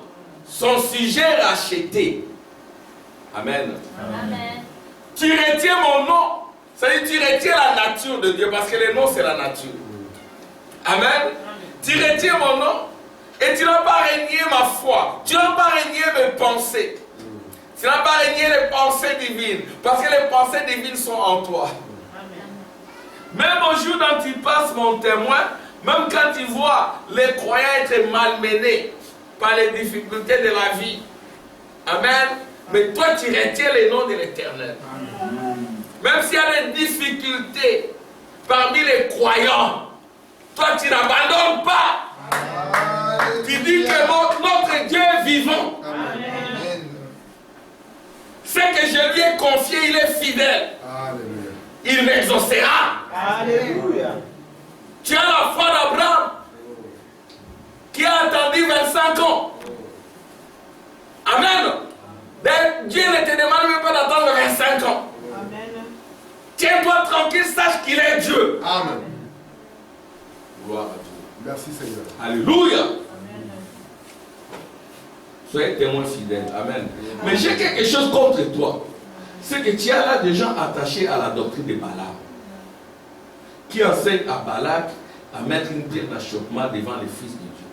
son sujet racheté. Amen. Amen. Tu retiens mon nom, c'est-à-dire tu retiens la nature de Dieu parce que le nom c'est la nature. Amen. Tu retiens mon nom et tu n'as pas régné ma foi, tu n'as pas régné mes pensées, tu n'as pas régné les pensées divines parce que les pensées divines sont en toi. Même au jour dont tu passes mon témoin, même quand tu vois les croyants être malmenés par les difficultés de la vie. Amen. Mais toi tu retiens le nom de l'Éternel. Même s'il y a des difficultés parmi les croyants, toi tu n'abandonnes pas. Tu dis que notre Dieu est vivant. Amen. Ce que je lui ai confié, il est fidèle. Alléluia. Il m'exaucera. Alléluia. Tu as la foi d'Abraham qui a attendu 25 ans. Amen. Dieu ne te demande même pas d'attendre 25 ans. Amen. Tiens-toi tranquille, sache qu'il est Dieu. Amen. Gloire à Dieu. Merci Seigneur. Alléluia. Amen. Soyez témoin fidèle. Amen. Mais j'ai quelque chose contre toi. C'est que tu as là des gens attachés à la doctrine de Balaam, qui enseignent à Balak à mettre une pierre d'achoppement devant les fils de Dieu.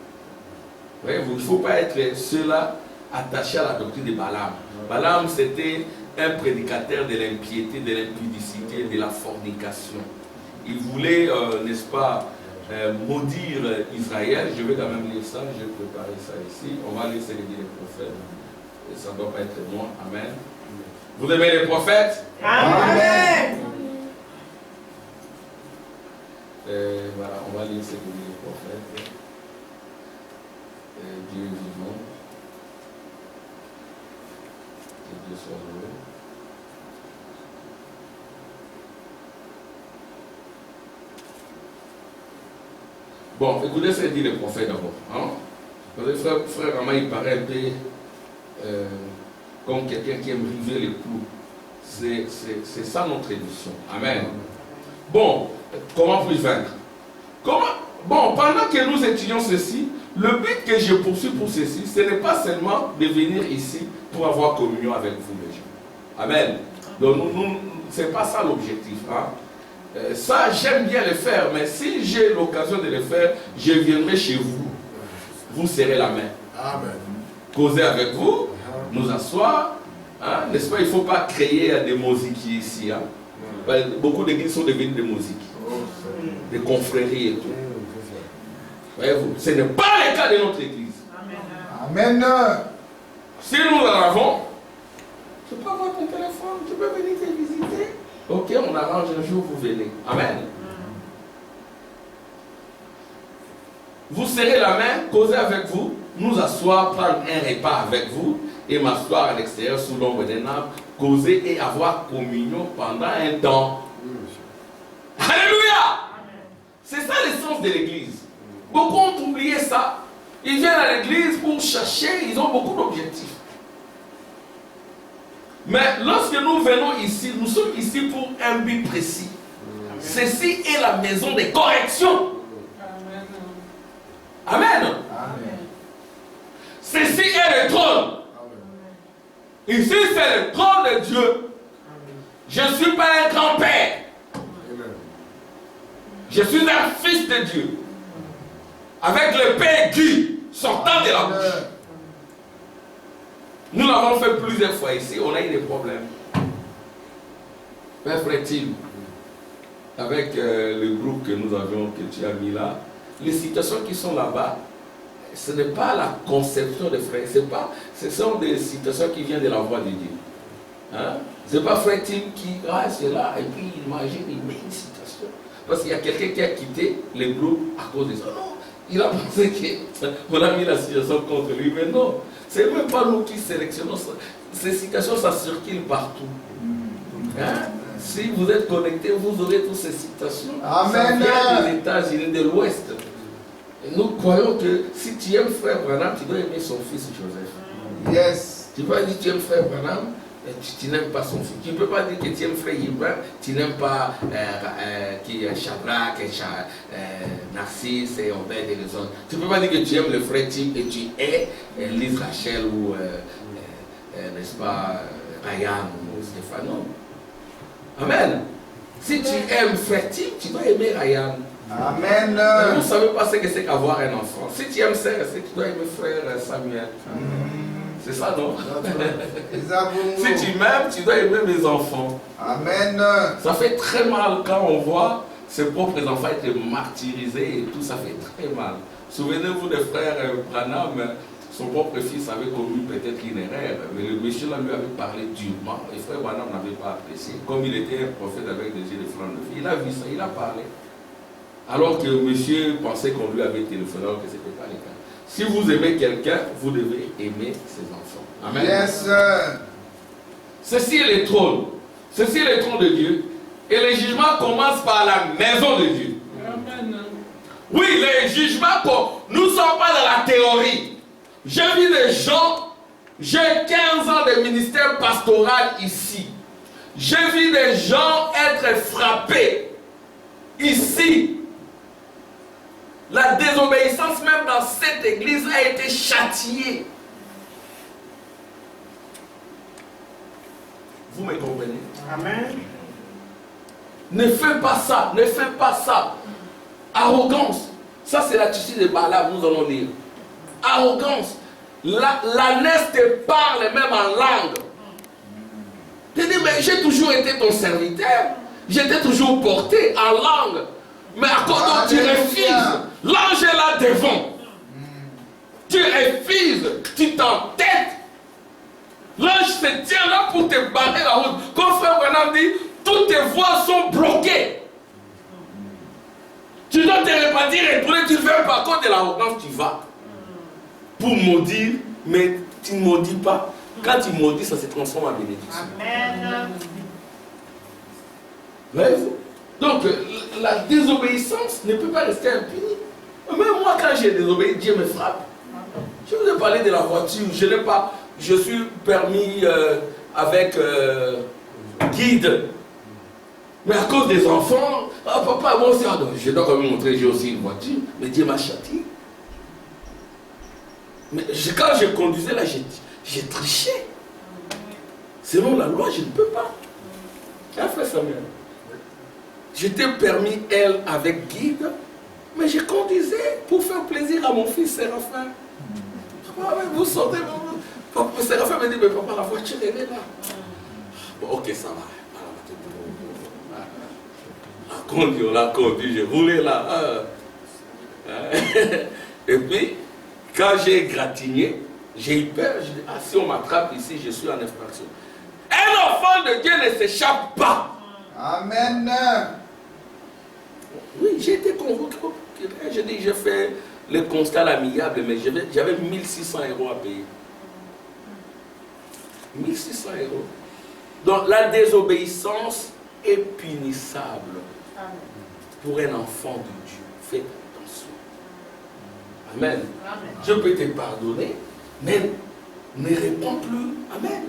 Voyez-vous, il ne faut pas être ceux-là attachés à la doctrine de Balaam. Balaam, c'était un prédicateur de l'impiété, de l'impudicité, de la fornication. Il voulait, n'est-ce pas, maudire Israël. Je vais quand même lire ça, je vais préparer ça ici. On va lire ce que dit les prophètes. Et ça ne doit pas être moi. Amen. Vous aimez les prophètes? Amen. Voilà, on va lire ce que dit les prophètes. Dieu est vivant. Que Dieu soit loué. Bon, écoutez ce que dit le prophète d'abord. Hein? Parce que frère Rama, il paraît un peu comme quelqu'un qui aime river les clous. C'est ça notre émission. Amen. Bon, comment puis vaincre? Bon, pendant que nous étudions ceci, le but que je poursuis pour ceci, ce n'est pas seulement de venir ici pour avoir communion avec vous les gens. Amen. Donc, ce n'est pas ça l'objectif. Hein? Ça, j'aime bien le faire, mais si j'ai l'occasion de le faire, je viendrai chez vous. Vous serrez la main. Amen. Causer avec vous, nous asseoir. Hein? N'est-ce pas? Il ne faut pas créer des mosiquiers ici. Hein? Beaucoup d'églises sont devenues des mosiques, des confréries et tout. Voyez-vous, ce n'est pas le cas de notre église. Amen. Si nous en avons, tu peux avoir ton téléphone, tu peux venir te visiter. Ok, on arrange un jour, vous venez. Amen. Vous serrez la main, causer avec vous, nous asseoir, prendre un repas avec vous et m'asseoir à l'extérieur sous l'ombre d'un arbre, causer et avoir communion pendant un temps. Alléluia! C'est ça l'essence de l'église. Beaucoup ont oublié ça. Ils viennent à l'église pour chercher, ils ont beaucoup d'objectifs. Mais lorsque nous venons ici, nous sommes ici pour un but précis. Ceci est la maison de correction. Amen. Amen. Ceci est le trône. Ici, c'est le trône de Dieu. Je ne suis pas un grand-père. Je suis un fils de Dieu. Avec le Père aigu sortant de la bouche. Nous l'avons fait plusieurs fois ici. On a eu des problèmes. Père Frétine, avec le groupe que nous avions, que tu as mis là, les situations qui sont là-bas, ce n'est pas la conception des frères, ce sont des situations qui viennent de la voix de Dieu. Hein? Ce n'est pas Frère Tim qui reste là et puis il imagine, il met une situation. Parce qu'il y a quelqu'un qui a quitté le groupe à cause de ça. Non, il a pensé qu'on a mis la situation contre lui, mais non. Ce n'est même pas nous qui sélectionnons ça. Ces situations, ça circule partout. Hein? Si vous êtes connectés, vous aurez toutes ces situations. Amen. Ça vient des États-Unis de l'Ouest. Et nous croyons que si tu aimes Frère Branham, tu dois aimer son fils Joseph. Yes. Tu ne peux pas dire que tu aimes Frère Branham, tu n'aimes pas son fils. Tu ne peux pas dire que tu aimes Frère Ibrahim, tu n'aimes pas Shadrach, Narcisse et Obed et les autres. Tu ne peux pas dire que tu aimes le Frère Tim et tu es Lise Rachel ou, n'est-ce pas, Ryan ou Stéphane. Non. Amen. Si tu aimes Frère Tim, tu dois aimer Ryan. Amen. Vous ne savez pas ce que c'est qu'avoir un enfant. Si tu aimes Sœur, c'est que tu dois aimer Frère Samuel. C'est ça, non? Si tu m'aimes, tu dois aimer mes enfants. Amen. Ça fait très mal quand on voit ses propres enfants être martyrisés et tout, ça fait très mal. Souvenez-vous des frères Branham, son propre fils avait commis peut-être une erreur, mais le monsieur là lui avait parlé durement. Et frère Branham n'avait pas apprécié. Comme il était un prophète avec des yeux de flamme de vie, il a vu ça, il a parlé. Alors que monsieur pensait qu'on lui avait téléphoné, alors que ce n'était pas le cas. Si vous aimez quelqu'un, vous devez aimer ses enfants. Amen. Yes. Ceci est le trône. Ceci est le trône de Dieu. Et le jugement commence par la maison de Dieu. Amen. Oui, les jugements, nous ne sommes pas dans la théorie. J'ai vu des gens, j'ai 15 ans de ministère pastoral ici. J'ai vu des gens être frappés ici. La désobéissance même dans cette église a été châtiée. Vous me comprenez? Amen. Ne fais pas ça, ne fais pas ça. Arrogance. Ça c'est l'attitude de Balaam, nous allons lire. Arrogance. L'ânesse te parle même en langue. Tu dis, mais j'ai toujours été ton serviteur. J'étais toujours porté en langue. Mais à cause dont tu refuses, l'ange est là devant. Tu refuses, tu t'entêtes. L'ange se tient là pour te barrer la route. Comme frère Branham dit, toutes tes voies sont bloquées. Tu dois te repentir et retourner, tu ne fais pas. À cause de l'arrogance, tu vas. Pour maudire, mais tu ne maudis pas. Quand tu maudis, ça se transforme en bénédiction. Amen. Voyez-vous? Donc, la désobéissance ne peut pas rester impunie. Même moi, quand j'ai désobéi, Dieu me frappe. Je vous ai parlé de la voiture. Je n'ai pas. Je suis permis avec guide. Mais à cause des enfants, papa, moi aussi, je dois quand même montrer que j'ai aussi une voiture. Mais Dieu m'a châtié. Mais quand je conduisais là, j'ai triché. Selon la loi, je ne peux pas. Hein, frère Samuel? J'étais permis, elle, avec guide, mais je conduisais pour faire plaisir à mon fils Séraphin. Vous sortez, Séraphin me dit, mais papa, la voiture, elle est là. Bon, ok, ça va. On l'a conduit, j'ai roulé là. Et puis, quand j'ai gratigné, j'ai eu peur. Je dis, si on m'attrape ici, je suis en infraction. Un enfant de Dieu ne s'échappe pas. Amen. Oui, j'ai été convoqué. J'ai dit, j'ai fait le constat amiable, mais j'avais 1600 € à payer. 1600 €. Donc la désobéissance est punissable pour un enfant de Dieu. Faites attention. Amen. Amen. Je peux te pardonner, mais ne réponds plus. Amen.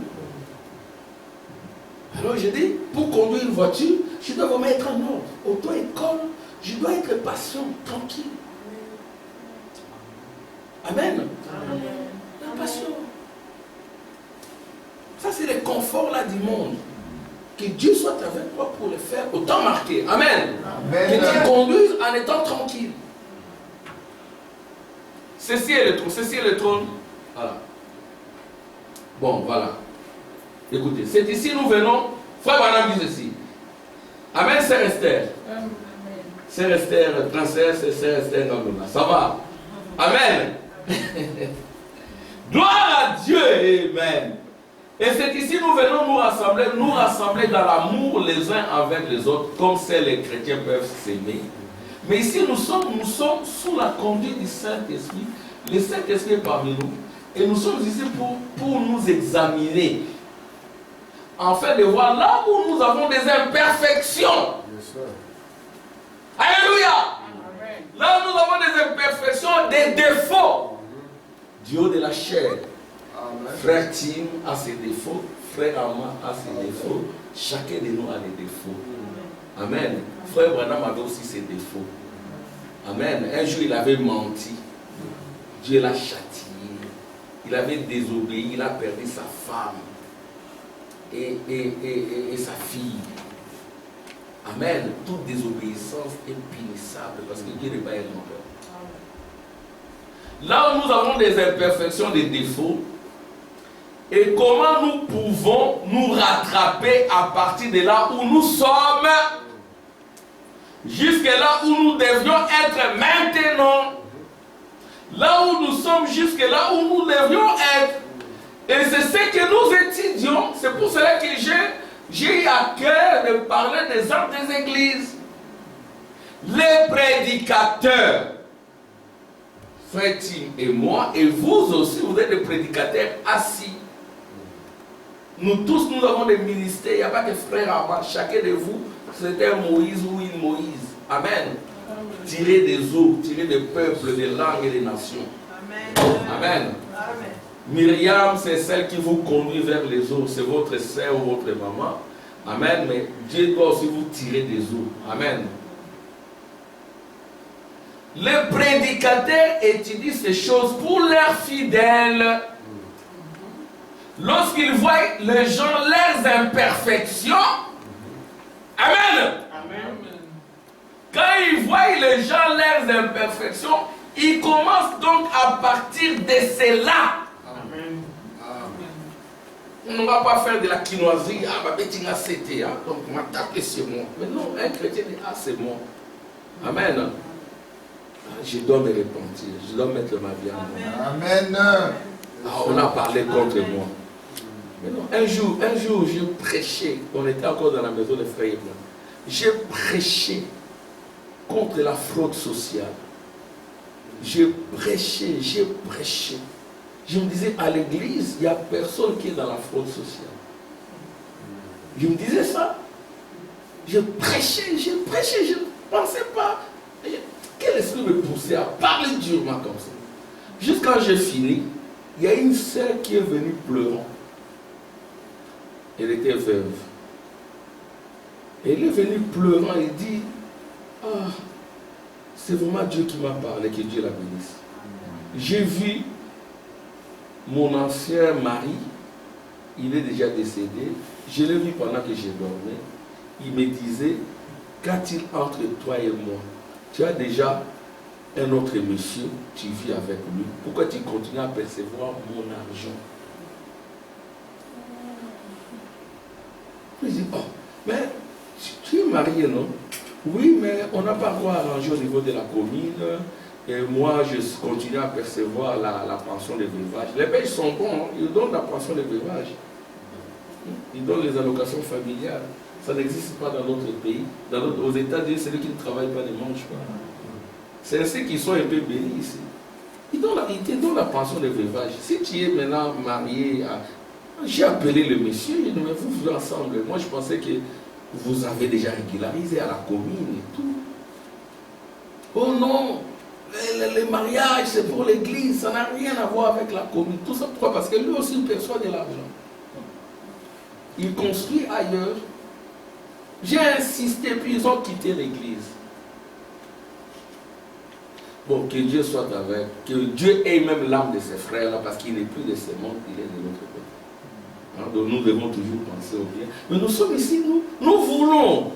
Alors je dis, pour conduire une voiture, je dois vous mettre en ordre. Auto-école, je dois être patient, tranquille. Amen. Amen. c'est le confort là du monde. Que Dieu soit avec toi pour le faire autant marqué. Amen. Amen. Que tu conduises en étant tranquille. Ceci est le trône. Ceci est le trône. Voilà. Bon, voilà. Écoutez, c'est ici nous venons. Frère Branham dit ceci. Amen, Sœur Esther. Sœur Esther, princesse et Sœur Esther Ngambona. Ça va? Amen. Gloire à Dieu. Amen. Et c'est ici nous venons nous rassembler dans l'amour les uns avec les autres, comme les chrétiens peuvent s'aimer. Mais ici nous sommes sous la conduite du Saint-Esprit. Le Saint-Esprit est parmi nous. Et nous sommes ici pour nous examiner. En fait, de voir là où nous avons des imperfections. Alléluia. Là où nous avons des imperfections, des défauts. Du haut de la chair. Amen. Frère Tim a ses défauts, frère Amma a ses défauts, chacun de nous a des défauts. Amen. Frère Branham avait aussi ses défauts. Amen. Un jour il avait menti, Dieu l'a châtié, il avait désobéi, il a perdu sa femme et sa fille. Amen. Toute désobéissance est punissable parce que Dieu n'est pas un menteur. Là où nous avons des imperfections, des défauts, et comment nous pouvons nous rattraper à partir de là où nous sommes, jusqu'à là où nous devions être maintenant, là où nous sommes, jusqu'à là où nous devions être. Et c'est ce que nous étudions. C'est pour cela que j'ai eu à cœur de parler des hommes des églises. Les prédicateurs, Frère Tim et moi, et vous aussi, vous êtes des prédicateurs assis. Nous tous, nous avons des ministères. Il n'y a pas de frères avant. Chacun de vous, c'était un Moïse ou une Moïse. Amen. Tirer des eaux, tirer des peuples, des langues et des nations. Amen. Amen. Amen. Myriam, c'est celle qui vous conduit vers les eaux. C'est votre sœur ou votre maman. Amen. Mais Dieu doit aussi vous tirer des eaux. Amen. Les prédicateurs étudient ces choses pour leurs fidèles. Lorsqu'ils voient les gens, leurs imperfections, Amen. Amen. Quand ils voient les gens, leurs imperfections, ils commencent donc à partir de cela. Amen. On ne va pas faire de la quinoiserie, donc on va taper sur moi. Mais non, un chrétien dit, ah c'est moi. Amen. Je dois me repentir, je dois mettre ma vie en moi. Amen. Ah, on a parlé contre moi. Mais non, un jour, j'ai prêché, on était encore dans la maison des frères Ibn. J'ai prêché contre la fraude sociale. J'ai prêché. Je me disais, à l'église, il n'y a personne qui est dans la fraude sociale. Je me disais ça. Je prêchais, je ne pensais pas. Quel esprit me poussait à parler durement comme ça? Jusqu'à quand j'ai fini, il y a une sœur qui est venue pleurant. Elle était veuve. Elle est venue pleurant et dit, ah, c'est vraiment Dieu qui m'a parlé, que Dieu la bénisse. J'ai vu mon ancien mari, il est déjà décédé, je l'ai vu pendant que je dormais. Il me disait, qu'a-t-il entre toi et moi? Tu as déjà un autre monsieur, tu vis avec lui. Pourquoi tu continues à percevoir mon argent? Je dis, oh, mais tu es marié, non? Oui, mais on n'a pas quoi arranger au niveau de la commune. Et moi, je continue à percevoir la pension de veuvage. Les Belges sont bons, ils donnent la pension de veuvage. Ils donnent les allocations familiales. Ça n'existe pas dans notre pays. Aux États-Unis, celui qui ne travaille pas ne mange pas. C'est ainsi qu'ils sont un peu bénis ici. Ils te donnent la pension de veuvage. Si tu es maintenant marié à... J'ai appelé le monsieur, il dit, mais vous vivez ensemble. Moi, je pensais que vous avez déjà régularisé à la commune et tout. Oh non, le mariage, c'est pour l'église, ça n'a rien à voir avec la commune. Tout ça, pourquoi? Parce que lui aussi, il perçoit de l'argent. Il construit ailleurs. J'ai insisté, puis ils ont quitté l'église. Bon, que Dieu soit avec, que Dieu ait même l'âme de ses frères là, parce qu'il n'est plus de ce monde, il est de l'autre côté. Donc nous devons toujours penser au bien. Mais nous sommes ici, nous voulons.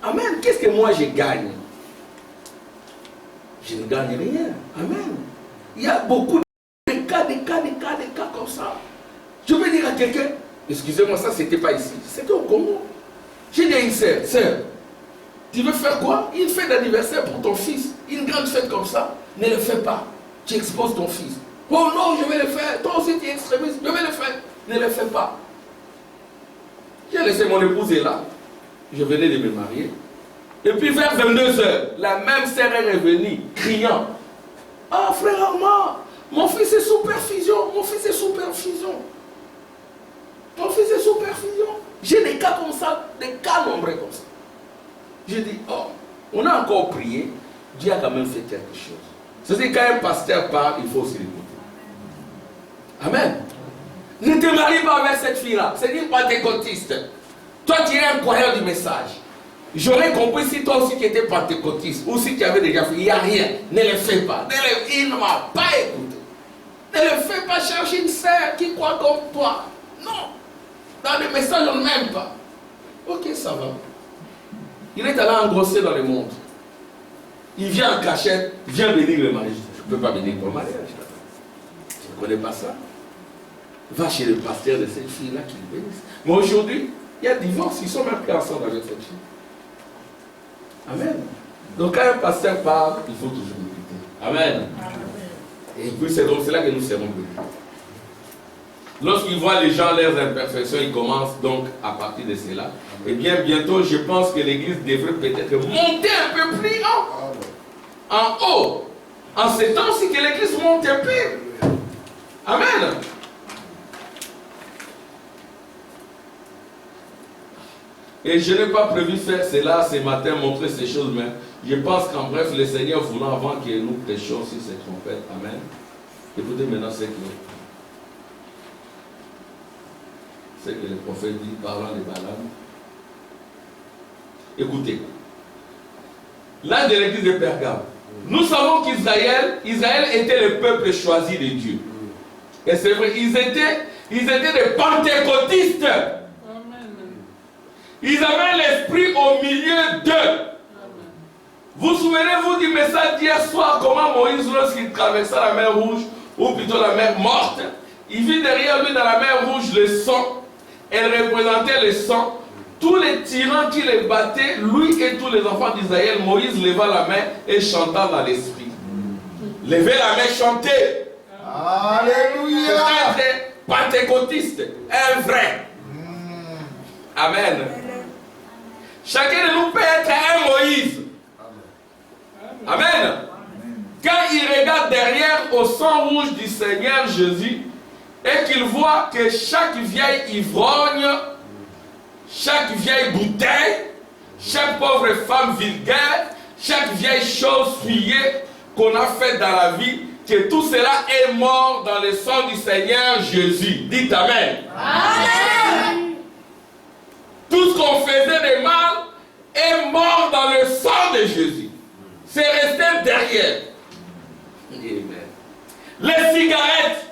Amen. Qu'est-ce que moi je gagne? Je ne gagne rien. Amen. Il y a beaucoup de cas comme ça. Je peux dire à quelqu'un, excusez-moi, ça c'était pas ici, c'était au Congo. J'ai dit à une sœur, tu veux faire quoi? Une fête d'anniversaire pour ton fils. Une grande fête comme ça, ne le fais pas. Tu exposes ton fils. Oh non, je vais le faire. Toi aussi tu es extrémiste, je vais le faire. Ne le fais pas. J'ai laissé mon épouse là. Je venais de me marier. Et puis vers 22h, la même sœur est revenue, criant. Ah frère Armand, mon fils est sous perfusion, mon fils est sous perfusion. Ton fils est sous perfusion. J'ai des cas comme ça, des cas nombreux comme ça. J'ai dit, oh, on a encore prié, Dieu a quand même fait quelque chose. C'est-à-dire quand un pasteur parle, il faut aussi l'écouter. Amen. Ne te marie pas avec cette fille-là, c'est une pentecôtiste. Toi tu es un croyant du message. J'aurais compris si toi aussi tu étais pentecôtiste ou si tu avais déjà fait, il n'y a rien. Ne le fais pas. Il ne m'a pas écouté. Ne le fais pas chercher une sœur qui croit comme toi. Non. Dans le message, on ne m'aime pas. Ok, ça va. Il est allé engrosser dans le monde. Il vient en cachette, vient bénir le mariage. Je ne peux pas bénir ton mariage. Tu ne connais pas ça? Va chez le pasteur de cette fille-là qui le bénisse. Mais aujourd'hui, il y a divorce, ils sont même plus ensemble avec cette fille. Amen. Donc quand un pasteur parle, il faut toujours écouter. Amen. Et puis c'est donc cela que nous serons bénis. Lorsqu'ils voient les gens leurs imperfections, ils commencent donc à partir de cela. Et bien bientôt, je pense que l'église devrait peut-être monter un peu plus en haut. En ces temps-ci que l'église monte un peu. Amen. Et je n'ai pas prévu faire cela ce matin, montrer ces choses, mais je pense qu'en bref, le Seigneur voulant avant que nous prêchions sur cette trompette. Amen. Écoutez maintenant ce que le prophète dit, parlant de Balaam. Écoutez. L'âge de l'église de Pergame. Nous savons qu'Israël était le peuple choisi de Dieu. Et c'est vrai, ils étaient des pentecôtistes. Ils avaient l'esprit au milieu d'eux. Vous souvenez-vous du message d'hier soir, comment Moïse, lorsqu'il traversa la mer Rouge, ou plutôt la mer morte, il vit derrière lui dans la mer Rouge le sang. Elle représentait le sang. Tous les tyrans qui les battaient, lui et tous les enfants d'Israël, Moïse leva la main et chanta dans l'esprit. Levez la main, chantez. Alléluia. Être pentecôtiste, un vrai. Amen. Chacun de nous peut être un Moïse. Amen. Quand il regarde derrière au sang rouge du Seigneur Jésus et qu'il voit que chaque vieille ivrogne, chaque vieille bouteille, chaque pauvre femme vulgaire, chaque vieille chose souillée qu'on a faite dans la vie, que tout cela est mort dans le sang du Seigneur Jésus. Dites Amen. Amen. Tout ce qu'on faisait de mal est mort dans le sang de Jésus. C'est resté derrière. Amen. Les cigarettes,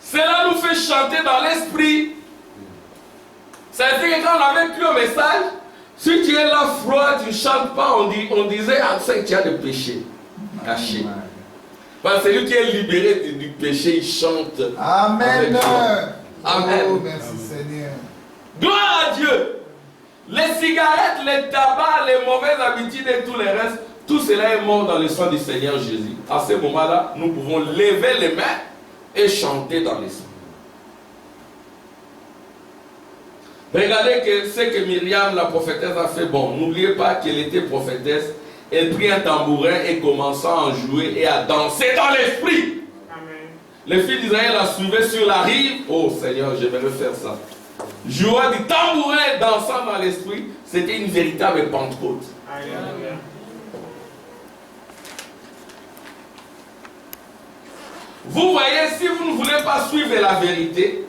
cela nous fait chanter dans l'esprit. C'est-à-dire que quand on avait plus un message, si tu es là froid, tu ne chantes pas, on disait ah, c'est que tu as des péchés cachés. Parce que celui qui est libéré du péché, il chante. Amen. Amen. Oh, merci Seigneur. Gloire à Dieu. Les cigarettes, les tabacs, les mauvaises habitudes et tout le reste, tout cela est mort dans le sang du Seigneur Jésus. À ce moment-là, nous pouvons lever les mains et chanter dans l'esprit. Regardez que ce que Myriam, la prophétesse, a fait. Bon, n'oubliez pas qu'elle était prophétesse. Elle prit un tambourin et commença à en jouer et à danser dans l'esprit. Les filles d'Israël la suivaient sur la rive. Oh Seigneur, j'aimerais faire ça. Jouant du tambourin et dansant dans l'esprit, c'était une véritable Pentecôte. Vous voyez, si vous ne voulez pas suivre la vérité,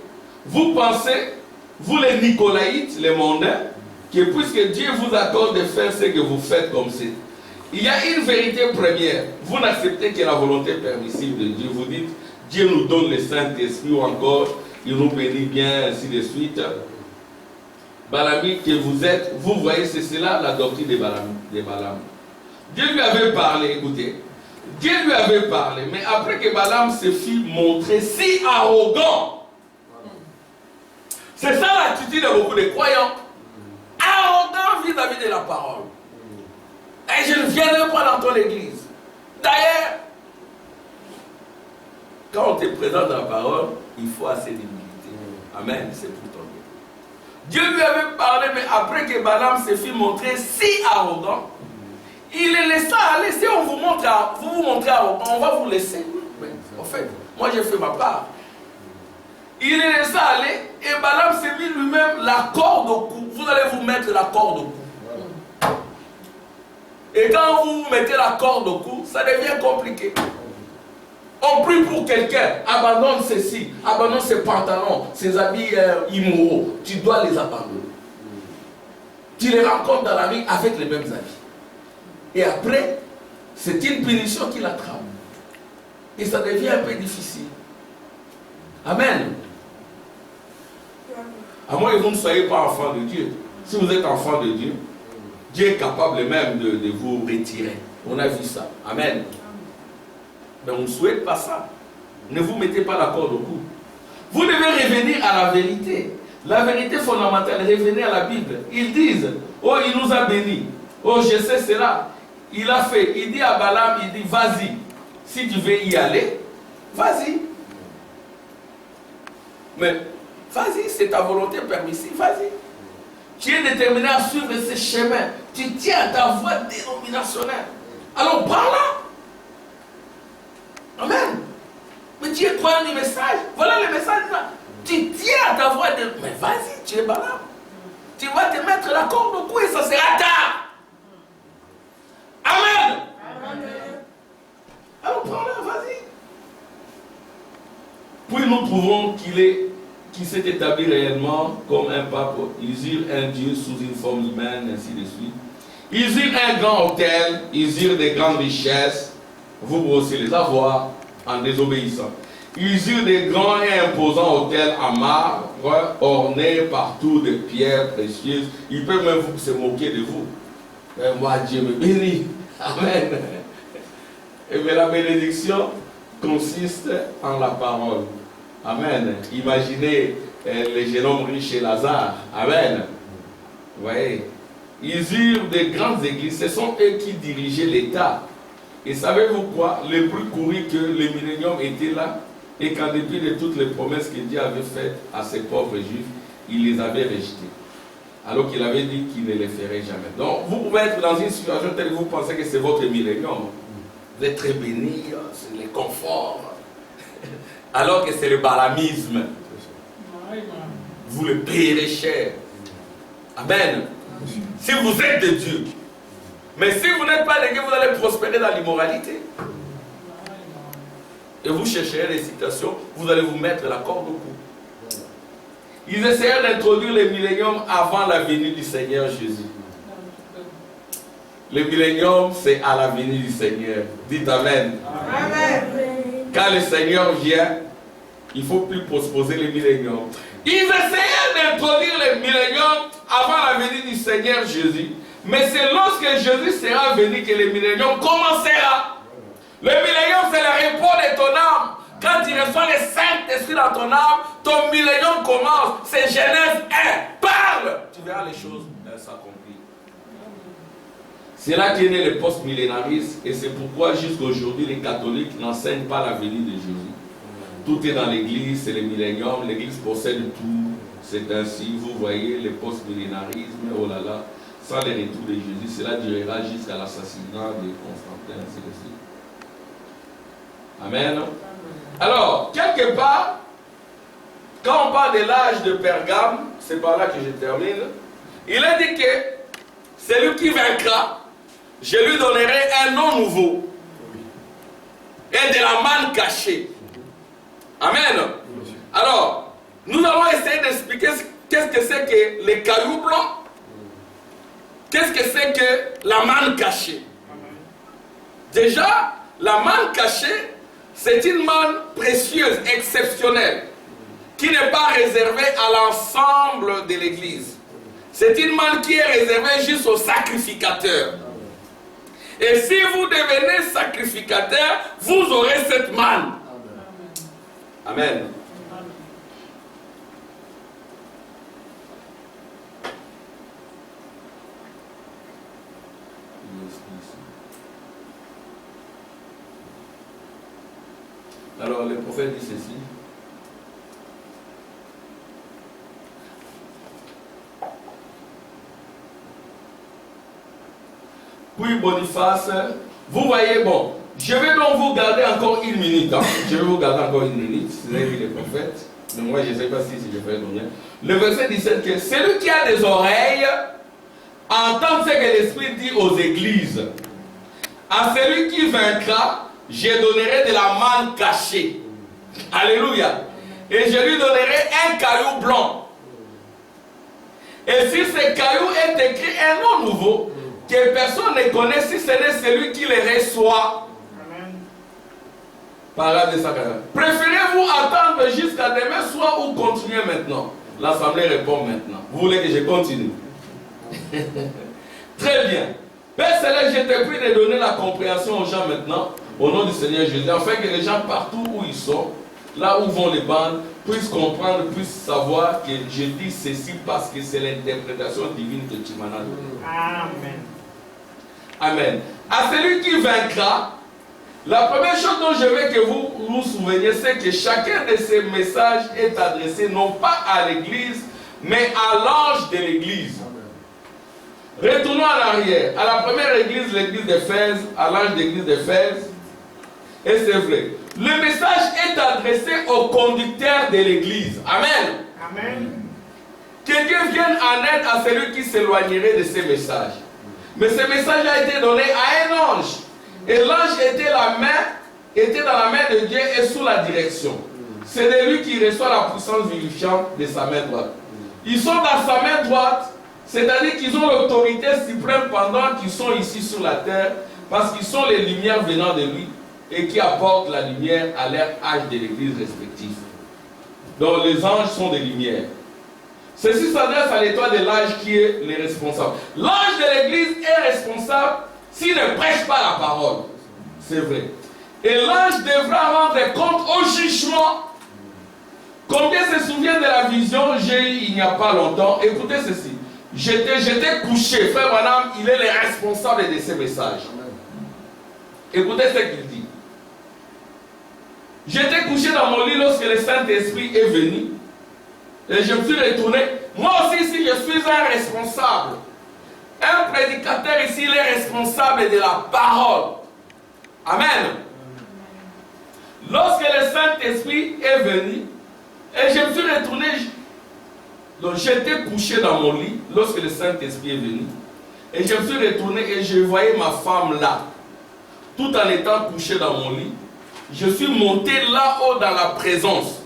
vous pensez, vous les Nicolaïtes, les mondains, que puisque Dieu vous accorde de faire ce que vous faites comme c'est. Il y a une vérité première. Vous n'acceptez que la volonté permissive de Dieu. Vous dites, Dieu nous donne le Saint-Esprit ou encore il nous bénit bien, ainsi de suite. Balami que vous êtes, vous voyez, c'est cela la doctrine de Balaam. Dieu lui avait parlé, écoutez, Dieu lui avait parlé, mais après que Balaam se fit montrer si arrogant, c'est ça l'attitude de beaucoup de croyants, arrogant vis-à-vis de la parole. Et je ne viendrai pas dans ton église. D'ailleurs, quand on te présente la parole, il faut assez d'humilité. Amen, c'est pour ton bien. Dieu lui avait parlé, mais après que Balaam se fit montrer si arrogant, il les laissa aller. Si on vous montre, vous montrez arrogant, on va vous laisser. Mais, en fait, moi j'ai fait ma part. Il les laissa aller et Balaam s'est mis lui-même la corde au cou. Vous allez vous mettre la corde au cou. Et quand vous mettez la corde au cou, ça devient compliqué. On prie pour quelqu'un, abandonne ceci, abandonne ses pantalons, ses habits immoraux. Tu dois les abandonner. Tu les rencontres dans la rue avec les mêmes habits. Et après, c'est une punition qui l'attrape. Et ça devient un peu difficile. Amen. À moins que vous ne soyez pas enfant de Dieu. Si vous êtes enfant de Dieu, Dieu est capable même de vous retirer. On a vu ça. Amen. Mais on ne souhaite pas ça. Ne vous mettez pas la corde au cou. Vous devez revenir à la vérité. La vérité fondamentale, revenez à la Bible. Ils disent, oh, il nous a bénis. Oh, je sais cela. Il a fait. Il dit à Balaam, il dit, vas-y. Si tu veux y aller, vas-y. Mais, vas-y, c'est ta volonté permissive, vas-y. Tu es déterminé à suivre ce chemin. Tu tiens à ta voie dénominationnelle. Alors, par là. Amen. Mais tu es quoi un message? Voilà le message là. Tu tiens à ta voix de. Mais vas-y, tu es Balaam. Tu vas te mettre la corde au cou et ça sera tard. Amen. Amen. Alors prends-le, vas-y. Puis nous trouvons qu'il s'est établi réellement comme un pape. Ils eurent un Dieu sous une forme humaine, ainsi de suite. Ils eurent un grand hôtel, ils eurent des grandes richesses. Vous pouvez aussi les avoir en désobéissant. Ils eurent des grands et imposants hôtels en marbre, ornés partout de pierres précieuses. Ils peuvent même se moquer de vous. Mais moi, Dieu me bénit. Amen. Et bien la bénédiction consiste en la parole. Amen. Imaginez les jeunes hommes riches et Lazare. Amen. Vous voyez. Ils eurent des grandes églises. Ce sont eux qui dirigeaient l'État. Et savez-vous quoi? Le plus couru que le millénium était là, et qu'en dépit de toutes les promesses que Dieu avait faites à ses pauvres juifs, il les avait rejetées. Alors qu'il avait dit qu'il ne les ferait jamais. Donc, vous pouvez être dans une situation telle que vous pensez que c'est votre millénium. Vous êtes très bénis, c'est le confort. Alors que c'est le balamisme. Vous le payerez cher. Amen. Si vous êtes de Dieu. Mais si vous n'êtes pas de Dieu, vous allez prospérer dans l'immoralité. Et vous chercherez les citations, vous allez vous mettre la corde au cou. Ils essayèrent d'introduire le millénium avant la venue du Seigneur Jésus. Le millénium, c'est à la venue du Seigneur. Dites Amen. Amen. Quand le Seigneur vient, il ne faut plus postposer le millénium. Ils essayèrent d'introduire le millénium avant la venue du Seigneur Jésus. Mais c'est lorsque Jésus sera venu que le millénium commencera. Le millénium, c'est le repos de ton âme. Quand tu reçois le Saint-Esprit dans ton âme, ton millénium commence. C'est Genèse 1. Parle. Tu verras les choses s'accomplir. C'est là qu'est né le post-millénarisme. Et c'est pourquoi jusqu'aujourd'hui, les catholiques n'enseignent pas la venue de Jésus. Tout est dans l'église, c'est le millénium. L'église possède tout. C'est ainsi, vous voyez, le post-millénarisme. Oh là là. Sans les retours de Jésus, cela durera jusqu'à l'assassinat de Constantin, ainsi de suite. Amen. Alors, quelque part, quand on parle de l'âge de Pergame, c'est par là que je termine, il a dit que celui qui vaincra, je lui donnerai un nom nouveau et de la manne cachée. Amen. Alors, nous allons essayer d'expliquer qu'est-ce que c'est que les cailloux blancs. Qu'est-ce que c'est que la manne cachée? Déjà, la manne cachée, c'est une manne précieuse, exceptionnelle, qui n'est pas réservée à l'ensemble de l'Église. C'est une manne qui est réservée juste aux sacrificateurs. Et si vous devenez sacrificateur, vous aurez cette manne. Amen. Alors le prophète dit ceci. Puis Boniface, vous voyez, bon, je vais donc vous garder encore une minute. Hein. Je vais vous garder encore une minute, vous avez vu les prophètes. Mais moi, je ne sais pas si je fais combien. Le verset 17, que celui qui a des oreilles entend ce que l'Esprit dit aux églises. À celui qui vaincra, je donnerai de la manne cachée. Alléluia. Et je lui donnerai un caillou blanc. Et sur ce caillou est écrit un nom nouveau que personne ne connaît si ce n'est celui qui le reçoit. Amen. Parole de Sacrament. Préférez-vous attendre jusqu'à demain soir ou continuer maintenant? L'Assemblée répond maintenant. Vous voulez que je continue? Très bien. Père Céleste, je te prie de donner la compréhension aux gens maintenant, au nom du Seigneur Jésus, afin que les gens partout où ils sont, là où vont les bandes, puissent comprendre, puissent savoir que je dis ceci parce que c'est l'interprétation divine que tu m'en as donnée. Amen. Amen. À celui qui vaincra, la première chose dont je veux que vous vous souveniez, c'est que chacun de ces messages est adressé non pas à l'Église, mais à l'ange de l'Église. Retournons en arrière. À la première église, l'église d'Éphèse, à l'ange d'église d'Éphèse. Et c'est vrai. Le message est adressé au conducteur de l'église. Amen. Amen. Que Dieu vienne en aide à celui qui s'éloignerait de ces messages. Mais ce message a été donné à un ange. Et l'ange était dans la main de Dieu et sous la direction. C'est de lui qui reçoit la puissance vivifiante de sa main droite. Ils sont dans sa main droite. C'est-à-dire qu'ils ont l'autorité suprême pendant qu'ils sont ici sur la terre, parce qu'ils sont les lumières venant de lui et qui apportent la lumière à leur âge de l'église respective. Donc les anges sont des lumières. Ceci s'adresse à l'étoile de l'âge qui est le responsable. L'ange de l'église est responsable s'il ne prêche pas la parole. C'est vrai. Et l'ange devra rendre compte au jugement. Combien se souviennent de la vision j'ai eue il n'y a pas longtemps? Écoutez ceci. J'étais couché, frère Branham, il est le responsable de ces messages. Écoutez ce qu'il dit. J'étais couché dans mon lit lorsque le Saint-Esprit est venu. Et je me suis retourné. Moi aussi, si je suis un responsable, un prédicateur ici, il est responsable de la parole. Amen. Lorsque le Saint-Esprit est venu, et je me suis retourné. Donc j'étais couché dans mon lit lorsque le Saint-Esprit est venu. Et je me suis retourné et je voyais ma femme là. Tout en étant couché dans mon lit. Je suis monté là-haut dans la présence.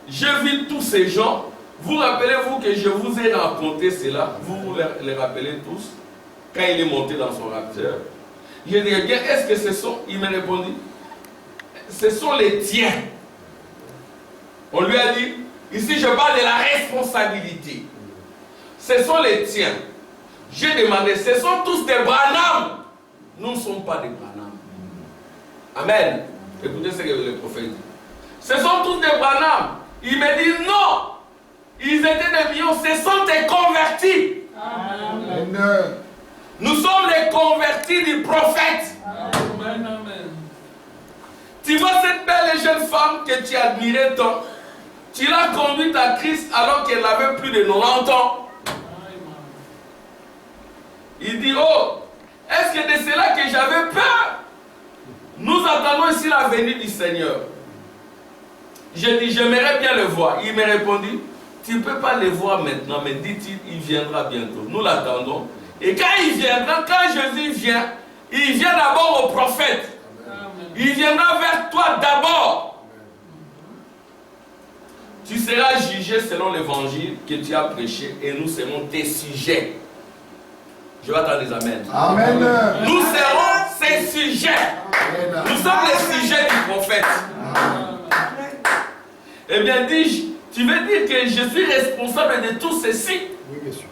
J'ai vu tous ces gens. Vous rappelez-vous que je vous ai raconté cela? Vous les rappelez tous? Quand il est monté dans son rapteur. Je dis, bien, est-ce que ce sont... Il m'a répondu, ce sont les tiens. On lui a dit, ici, je parle de la responsabilité. Ce sont les tiens. J'ai demandé, ce sont tous des Branham. Nous ne sommes pas des Branham. Amen. Écoutez ce que le prophète dit. Ce sont tous des Branham. Il me dit non. Ils étaient des millions. Ce sont des convertis. Amen. Nous sommes les convertis du prophète. Amen. Tu vois cette belle jeune femme que tu admirais tant. Tu l'as conduite à Christ alors qu'elle avait plus de 90 ans. Il dit, oh, est-ce que de cela que j'avais peur? Nous attendons ici la venue du Seigneur. J'ai dit, j'aimerais bien le voir. Il m'a répondu, tu ne peux pas le voir maintenant, mais dit-il, il viendra bientôt. Nous l'attendons. Et quand il viendra, quand Jésus vient, il vient d'abord au prophète. Il viendra vers toi d'abord. Tu seras jugé selon l'évangile que tu as prêché et nous serons tes sujets. Je vais attendre des amens. Amen. Nous serons ses sujets. Nous sommes les sujets du prophète. Eh bien, dis-je, tu veux dire que je suis responsable de tout ceci? Oui, bien sûr.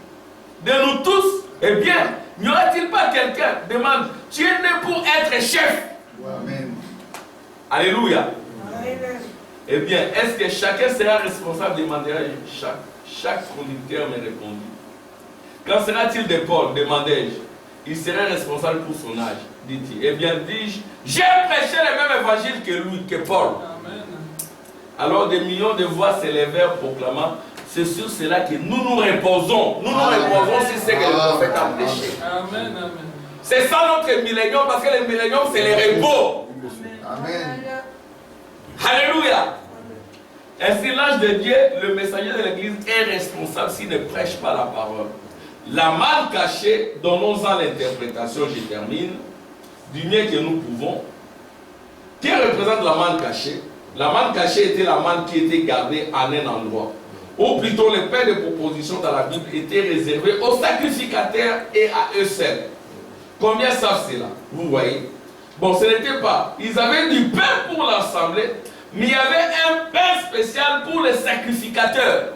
De nous tous? Eh bien, n'y aura-t-il pas quelqu'un qui demande, tu es né pour être chef? Amen. Alléluia. Amen. Eh bien, est-ce que chacun sera responsable? Demandera chaque conducteur me répondit. Qu'en sera-t-il de Paul? Demandai-je. Il serait responsable pour son âge, dit-il. Eh bien, dis-je, j'ai prêché le même évangile que lui, que Paul. Amen. Alors des millions de voix s'élevèrent proclamant, c'est sur cela que nous nous reposons. Nous nous reposons sur ce que le prophète a prêché. Amen. Amen. C'est ça notre millénium, parce que le millénium, c'est le repos. Amen. Alléluia. Ainsi, l'ange de Dieu, le messager de l'église, est responsable s'il ne prêche pas la parole. La manne cachée, donnons-en l'interprétation, je termine, du mieux que nous pouvons. Qui représente la manne cachée? La manne cachée était la manne qui était gardée en un endroit. Ou plutôt, le pain de proposition dans la Bible était réservé aux sacrificateurs et à eux seuls. Combien savent cela? Vous voyez? Bon, ce n'était pas. Ils avaient du pain pour l'assemblée, mais il y avait un pain spécial pour les sacrificateurs.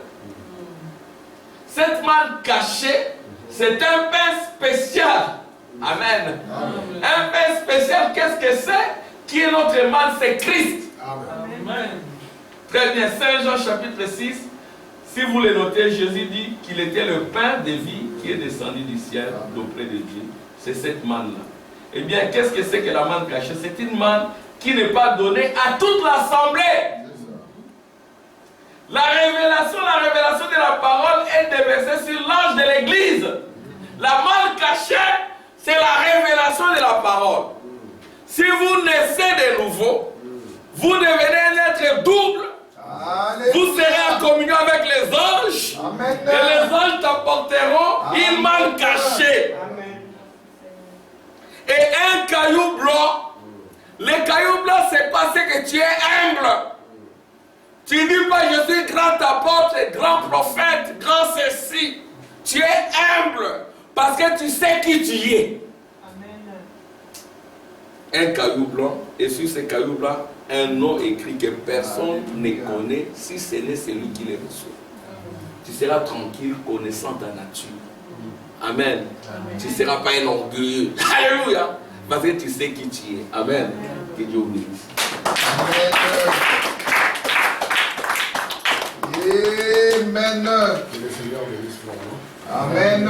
Cette manne cachée, c'est un pain spécial. Amen. Amen. Un pain spécial, qu'est-ce que c'est? Qui est notre manne? C'est Christ. Amen. Très bien. Saint Jean chapitre 6. Si vous le notez, Jésus dit qu'il était le pain de vie qui est descendu du ciel d'auprès de Dieu. C'est cette manne-là. Eh bien, qu'est-ce que c'est que la manne cachée? C'est une manne qui n'est pas donnée à toute l'assemblée. La révélation de la parole est déversée sur l'ange de l'église. La manne cachée, c'est la révélation de la parole. Si vous naissez de nouveau, vous devenez un être double. Alléluia. Vous serez en communion avec les anges. Amen. Et les anges t'apporteront une manne cachée. Amen. Et un caillou blanc. Le caillou blanc, c'est parce que tu es humble. Tu ne dis pas je suis grand apôtre, grand prophète, grand ceci. Tu es humble parce que tu sais qui tu es. Un caillou blanc, et sur ce caillou blanc, un nom écrit que personne ne connaît si ce n'est celui qui le reçoit. Tu seras tranquille connaissant ta nature. Amen. Tu ne seras pas un orgueilleux. Alléluia. Parce que tu sais qui tu es. Amen. Que Dieu vous bénisse. Amen. Que le Seigneur bénisse. Amen.